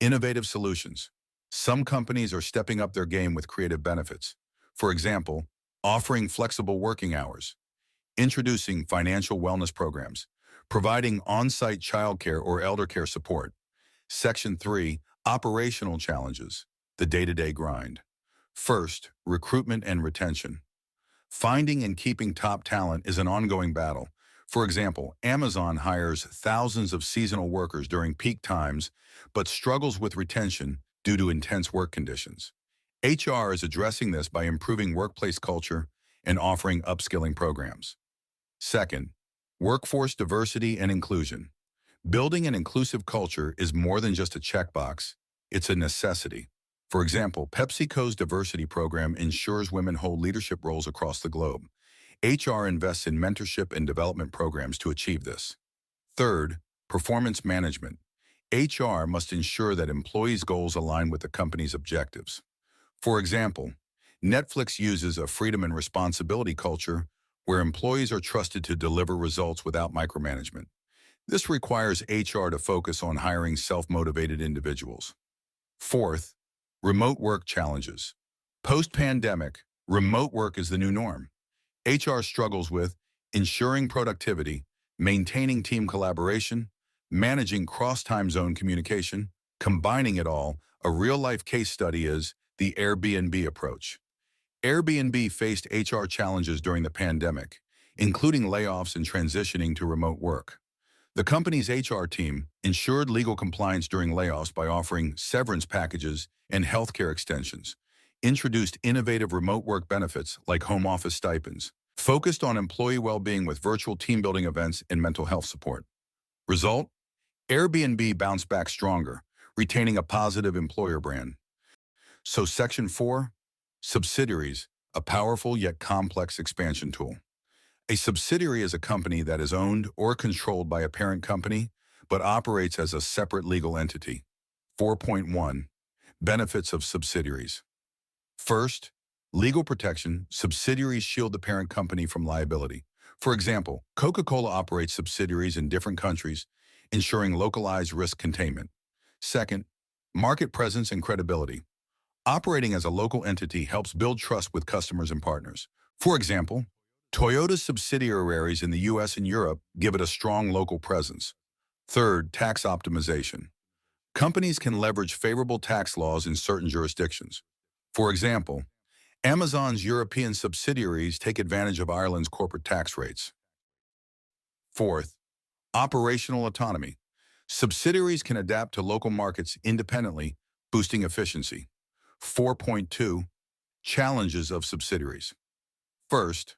Innovative solutions. Some companies are stepping up their game with creative benefits. For example, offering flexible working hours, introducing financial wellness programs, providing on-site childcare or elder care support. Section 3. Operational challenges, the day-to-day grind. First, recruitment and retention. Finding and keeping top talent is an ongoing battle. For example, Amazon hires thousands of seasonal workers during peak times, but struggles with retention due to intense work conditions. HR is addressing this by improving workplace culture and offering upskilling programs. Second, workforce diversity and inclusion. Building an inclusive culture is more than just a checkbox, it's a necessity. For example, PepsiCo's diversity program ensures women hold leadership roles across the globe. HR invests in mentorship and development programs to achieve this. Third, performance management. HR must ensure that employees' goals align with the company's objectives. For example, Netflix uses a freedom and responsibility culture where employees are trusted to deliver results without micromanagement. This requires HR to focus on hiring self-motivated individuals. Fourth, remote work challenges. Post-pandemic, remote work is the new norm. HR struggles with ensuring productivity, maintaining team collaboration, managing cross-time zone communication, combining it all. A real-life case study is the Airbnb approach. Airbnb faced HR challenges during the pandemic, including layoffs and transitioning to remote work. The company's HR team ensured legal compliance during layoffs by offering severance packages and healthcare extensions, introduced innovative remote work benefits like home office stipends, focused on employee well-being with virtual team-building events and mental health support. Result? Airbnb bounced back stronger, retaining a positive employer brand. So Section 4, subsidiaries, a powerful yet complex expansion tool. A subsidiary is a company that is owned or controlled by a parent company, but operates as a separate legal entity. 4.1. Benefits of subsidiaries. First, legal protection. Subsidiaries shield the parent company from liability. For example, Coca-Cola operates subsidiaries in different countries, ensuring localized risk containment. Second, market presence and credibility. Operating as a local entity helps build trust with customers and partners. For example, Toyota's subsidiaries in the US and Europe give it a strong local presence. Third, tax optimization. Companies can leverage favorable tax laws in certain jurisdictions. For example, Amazon's European subsidiaries take advantage of Ireland's corporate tax rates. Fourth, operational autonomy. Subsidiaries can adapt to local markets independently, boosting efficiency. 4.2. Challenges of subsidiaries. First,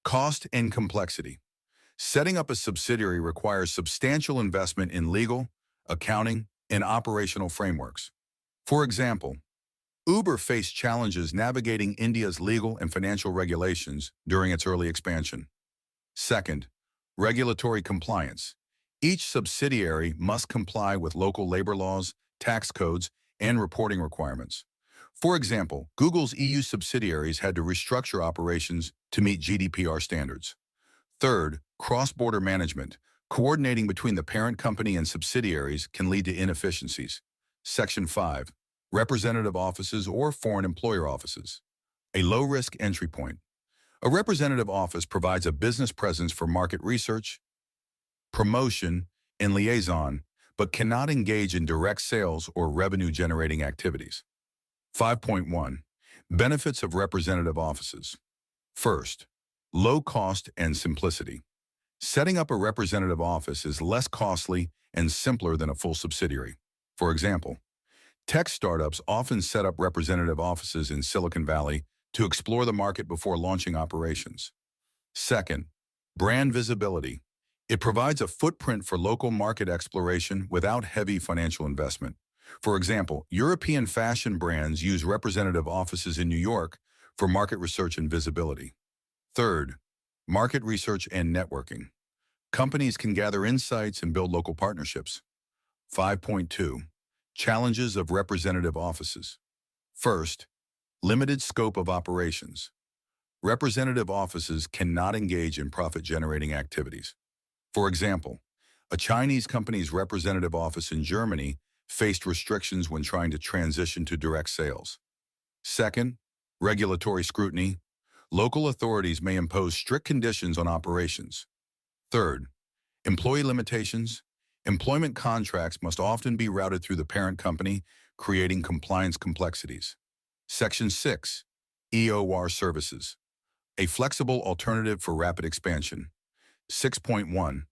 cost and complexity. Setting up a subsidiary requires substantial investment in legal, accounting, and operational frameworks. For example, Uber faced challenges navigating India's legal and financial regulations during its early expansion. Second, regulatory compliance. Each subsidiary must comply with local labor laws, tax codes, and reporting requirements. For example, Google's EU subsidiaries had to restructure operations to meet GDPR standards. Third, cross-border management. Coordinating between the parent company and subsidiaries can lead to inefficiencies. Section 5. Representative offices or foreign employer offices. A low-risk entry point. A representative office provides a business presence for market research, promotion, and liaison, but cannot engage in direct sales or revenue-generating activities. 5.1. Benefits of representative offices. First, low cost and simplicity. Setting up a representative office is less costly and simpler than a full subsidiary. For example, tech startups often set up representative offices in Silicon Valley to explore the market before launching operations. Second, brand visibility. It provides a footprint for local market exploration without heavy financial investment. For example, European fashion brands use representative offices in New York for market research and visibility. Third, market research and networking. Companies can gather insights and build local partnerships. 5.2. Challenges of representative offices. First, limited scope of operations. Representative offices cannot engage in profit-generating activities. For example, a Chinese company's representative office in Germany faced restrictions when trying to transition to direct sales. Second, regulatory scrutiny. Local authorities may impose strict conditions on operations. Third, employee limitations. Employment contracts must often be routed through the parent company, creating compliance complexities. Section 6. EOR services. A flexible alternative for rapid expansion. 6.1.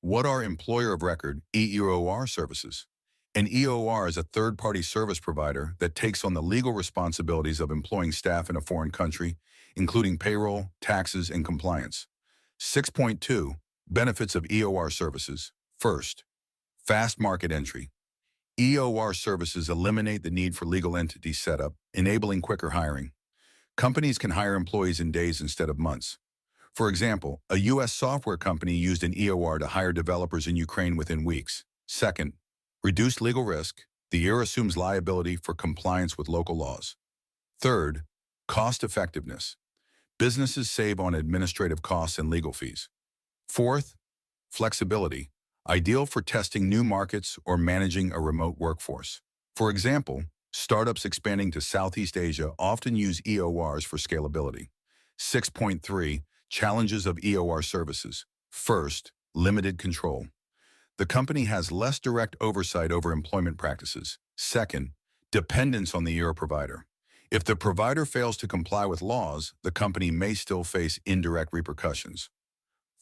What are employer of record EOR services? An EOR is a third-party service provider that takes on the legal responsibilities of employing staff in a foreign country, including payroll, taxes, and compliance. 6.2. Benefits of EOR services. First, fast market entry. EOR services eliminate the need for legal entity setup, enabling quicker hiring. Companies can hire employees in days instead of months. For example, a U.S. software company used an EOR to hire developers in Ukraine within weeks. Second, Reduced legal risk. The year assumes liability for compliance with local laws. Third, cost effectiveness. Businesses save on administrative costs and legal fees. Fourth, flexibility. Ideal for testing new markets or managing a remote workforce. For example, startups expanding to Southeast Asia often use EORs for scalability. 6.3, challenges of EOR services. First, limited control. The company has less direct oversight over employment practices. Second, dependence on the EOR provider. If the provider fails to comply with laws, the company may still face indirect repercussions.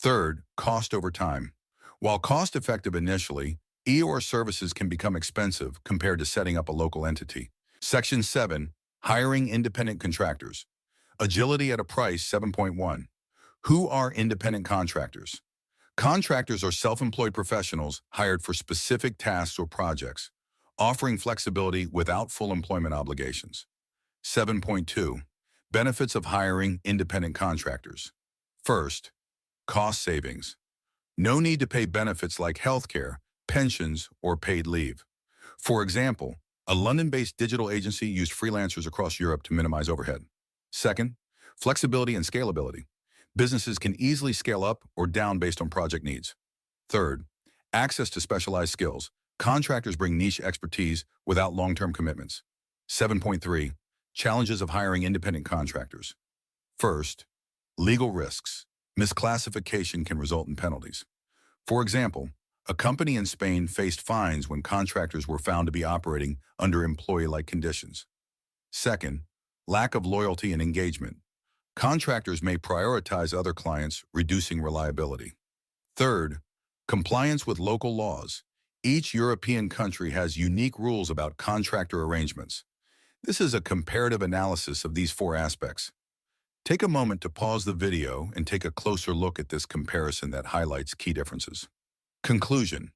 Third, cost over time. While cost-effective initially, EOR services can become expensive compared to setting up a local entity. Section 7, hiring independent contractors. Agility at a price. 7.1. Who are independent contractors? Contractors are self-employed professionals hired for specific tasks or projects, offering flexibility without full employment obligations. 7.2. Benefits of hiring independent contractors. First, cost savings. No need to pay benefits like healthcare, pensions, or paid leave. For example, a London-based digital agency used freelancers across Europe to minimize overhead. Second, flexibility and scalability. Businesses can easily scale up or down based on project needs. Third, access to specialized skills. Contractors bring niche expertise without long-term commitments. 7.3. Challenges of hiring independent contractors. First, legal risks. Misclassification can result in penalties. For example, a company in Spain faced fines when contractors were found to be operating under employee-like conditions. Second, lack of loyalty and engagement. Contractors may prioritize other clients, reducing reliability. Third, compliance with local laws. Each European country has unique rules about contractor arrangements. This is a comparative analysis of these four aspects. Take a moment to pause the video and take a closer look at this comparison that highlights key differences. Conclusion.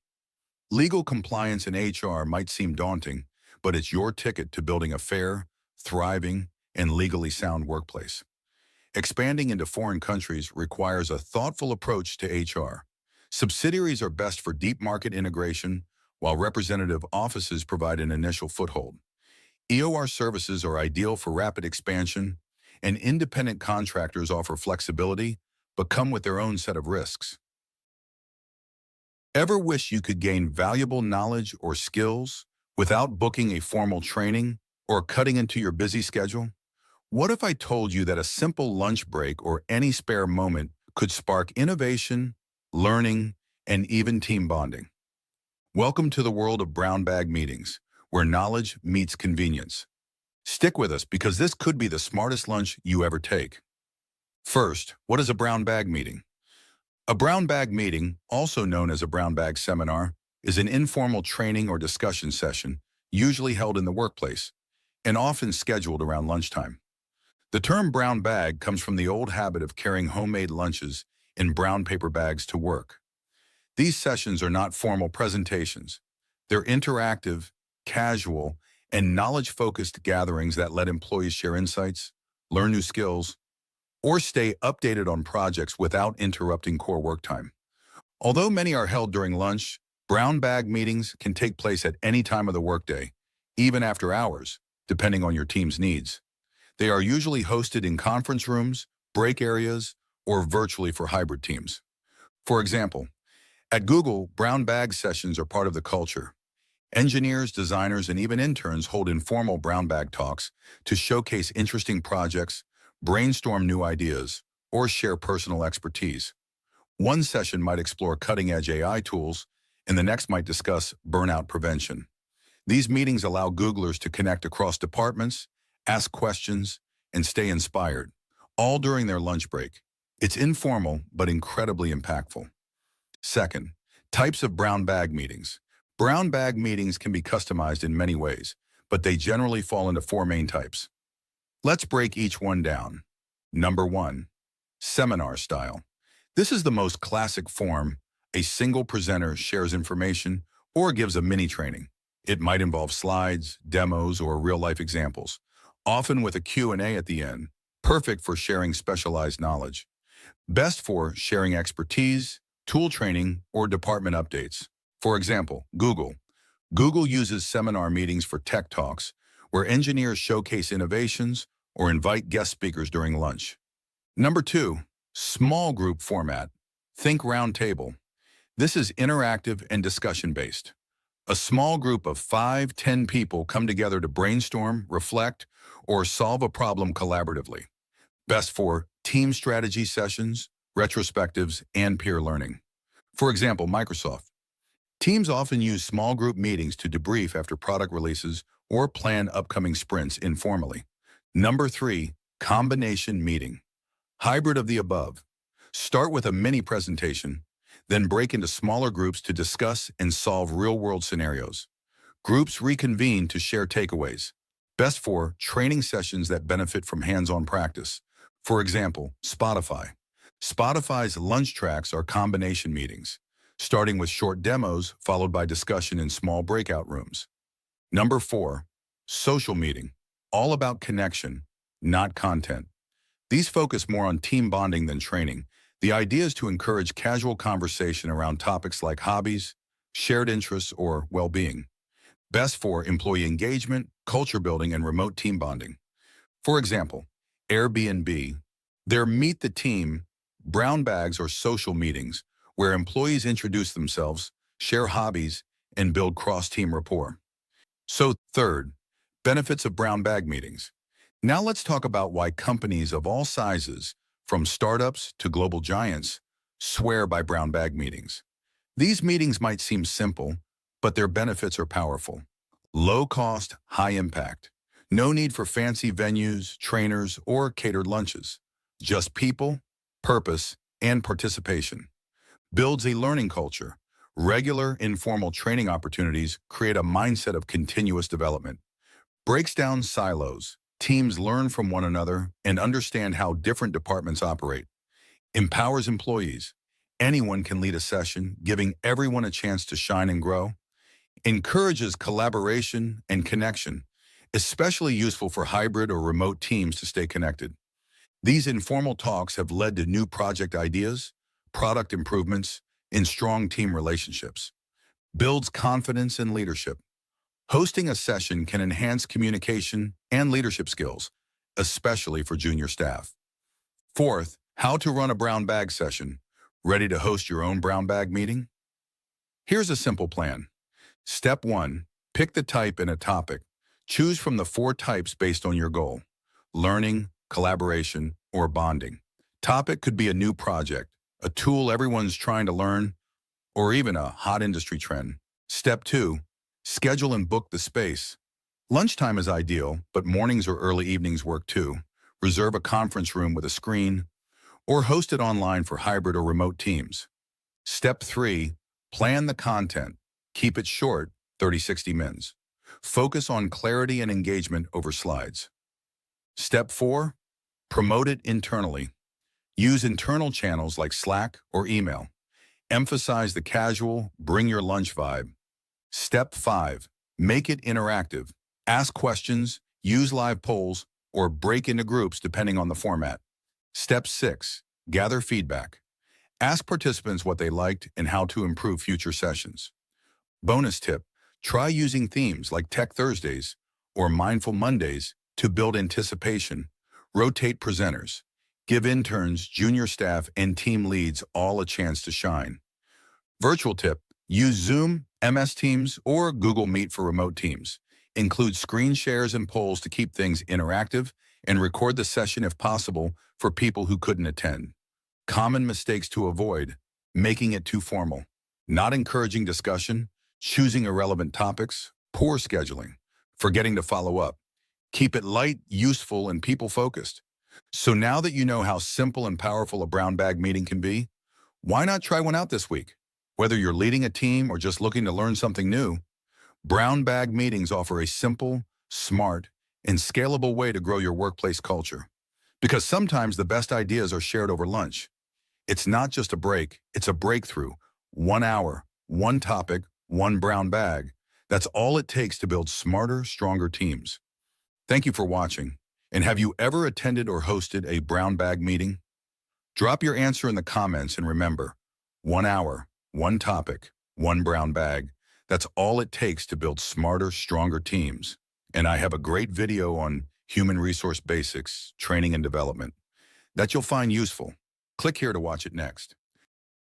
Legal compliance in HR might seem daunting, but it's your ticket to building a fair, thriving, and legally sound workplace. Expanding into foreign countries requires a thoughtful approach to HR. Subsidiaries are best for deep market integration, while representative offices provide an initial foothold. EOR services are ideal for rapid expansion, and independent contractors offer flexibility, but come with their own set of risks. Ever wish you could gain valuable knowledge or skills without booking a formal training or cutting into your busy schedule? What if I told you that a simple lunch break or any spare moment could spark innovation, learning, and even team bonding? Welcome to the world of brown bag meetings, where knowledge meets convenience. Stick with us because this could be the smartest lunch you ever take. First, what is a brown bag meeting? A brown bag meeting, also known as a brown bag seminar, is an informal training or discussion session, usually held in the workplace, and often scheduled around lunchtime. The term brown bag comes from the old habit of carrying homemade lunches in brown paper bags to work. These sessions are not formal presentations. They're interactive, casual, and knowledge-focused gatherings that let employees share insights, learn new skills, or stay updated on projects without interrupting core work time. Although many are held during lunch, brown bag meetings can take place at any time of the workday, even after hours, depending on your team's needs. They are usually hosted in conference rooms, break areas, or virtually for hybrid teams. For example, at Google, brown bag sessions are part of the culture. Engineers, designers, and even interns hold informal brown bag talks to showcase interesting projects, brainstorm new ideas, or share personal expertise. One session might explore cutting-edge AI tools, and the next might discuss burnout prevention. These meetings allow Googlers to connect across departments, ask questions, and stay inspired, all during their lunch break. It's informal, but incredibly impactful. Second, types of brown bag meetings. Brown bag meetings can be customized in many ways, but they generally fall into four main types. Let's break each one down. Number 1, seminar style. This is the most classic form. A single presenter shares information or gives a mini training. It might involve slides, demos, or real-life examples, often with a Q&A at the end, perfect for sharing specialized knowledge. Best for sharing expertise, tool training, or department updates. For example, Google, Google uses seminar meetings for tech talks, where engineers showcase innovations or invite guest speakers during lunch. Number 2, small group format. Think round table. This is interactive and discussion-based. A small group of 5–10 people come together to brainstorm, reflect, or solve a problem collaboratively. Best for team strategy sessions, retrospectives, and peer learning. For example, Microsoft. Teams often use small group meetings to debrief after product releases or plan upcoming sprints informally. Number 3, combination meeting. Hybrid of the above. Start with a mini presentation, then break into smaller groups to discuss and solve real-world scenarios. Groups reconvene to share takeaways. Best for training sessions that benefit from hands-on practice. For example, Spotify. Spotify's lunch tracks are combination meetings, starting with short demos followed by discussion in small breakout rooms. Number 4, social meeting. All about connection, not content. These focus more on team bonding than training. The idea is to encourage casual conversation around topics like hobbies, shared interests, or well-being. Best for employee engagement, culture building, and remote team bonding. For example, Airbnb. Their Meet the Team, brown bags, or social meetings where employees introduce themselves, share hobbies, and build cross-team rapport. So third, benefits of brown bag meetings. Now let's talk about why companies of all sizes, from startups to global giants, swear by brown bag meetings. These meetings might seem simple, but their benefits are powerful. Low cost, high impact. No need for fancy venues, trainers, or catered lunches. Just people, purpose, and participation. Builds a learning culture. Regular, informal training opportunities create a mindset of continuous development. Breaks down silos. Teams learn from one another and understand how different departments operate. Empowers employees. Anyone can lead a session, giving everyone a chance to shine and grow. Encourages collaboration and connection, especially useful for hybrid or remote teams to stay connected. These informal talks have led to new project ideas, product improvements, and strong team relationships. Builds confidence and leadership. Hosting a session can enhance communication and leadership skills, especially for junior staff. Fourth, how to run a brown bag session. Ready to host your own brown bag meeting? Here's a simple plan. Step 1, pick the type and a topic. Choose from the 4 types based on your goal: learning, collaboration, or bonding. Topic could be a new project, a tool everyone's trying to learn, or even a hot industry trend. Step 2, schedule and book the space. Lunchtime is ideal, but mornings or early evenings work too. Reserve a conference room with a screen, or host it online for hybrid or remote teams. Step 3, plan the content. Keep it short, 30–60 minutes. Focus on clarity and engagement over slides. Step 4, promote it internally. Use internal channels like Slack or email. Emphasize the casual, bring your lunch vibe. Step 5, make it interactive. Ask questions, use live polls, or break into groups depending on the format. Step 6, gather feedback. Ask participants what they liked and how to improve future sessions. Bonus tip, try using themes like Tech Thursdays or Mindful Mondays to build anticipation. Rotate presenters. Give interns, junior staff, and team leads all a chance to shine. Virtual tip, use Zoom, MS Teams, or Google Meet for remote teams. Include screen shares and polls to keep things interactive, and record the session if possible for people who couldn't attend. Common mistakes to avoid: making it too formal, not encouraging discussion, choosing irrelevant topics, poor scheduling, forgetting to follow up. Keep it light, useful, and people-focused. So now that you know how simple and powerful a brown bag meeting can be, why not try one out this week? Whether you're leading a team or just looking to learn something new, brown bag meetings offer a simple, smart, and scalable way to grow your workplace culture. Because sometimes the best ideas are shared over lunch. It's not just a break, it's a breakthrough. 1 hour, one topic, one brown bag. That's all it takes to build smarter, stronger teams. Thank you for watching. And have you ever attended or hosted a brown bag meeting? Drop your answer in the comments, and remember, 1 hour, one topic, one brown bag. That's all it takes to build smarter, stronger teams. And I have a great video on human resource basics, training and development that you'll find useful. Click here to watch it next.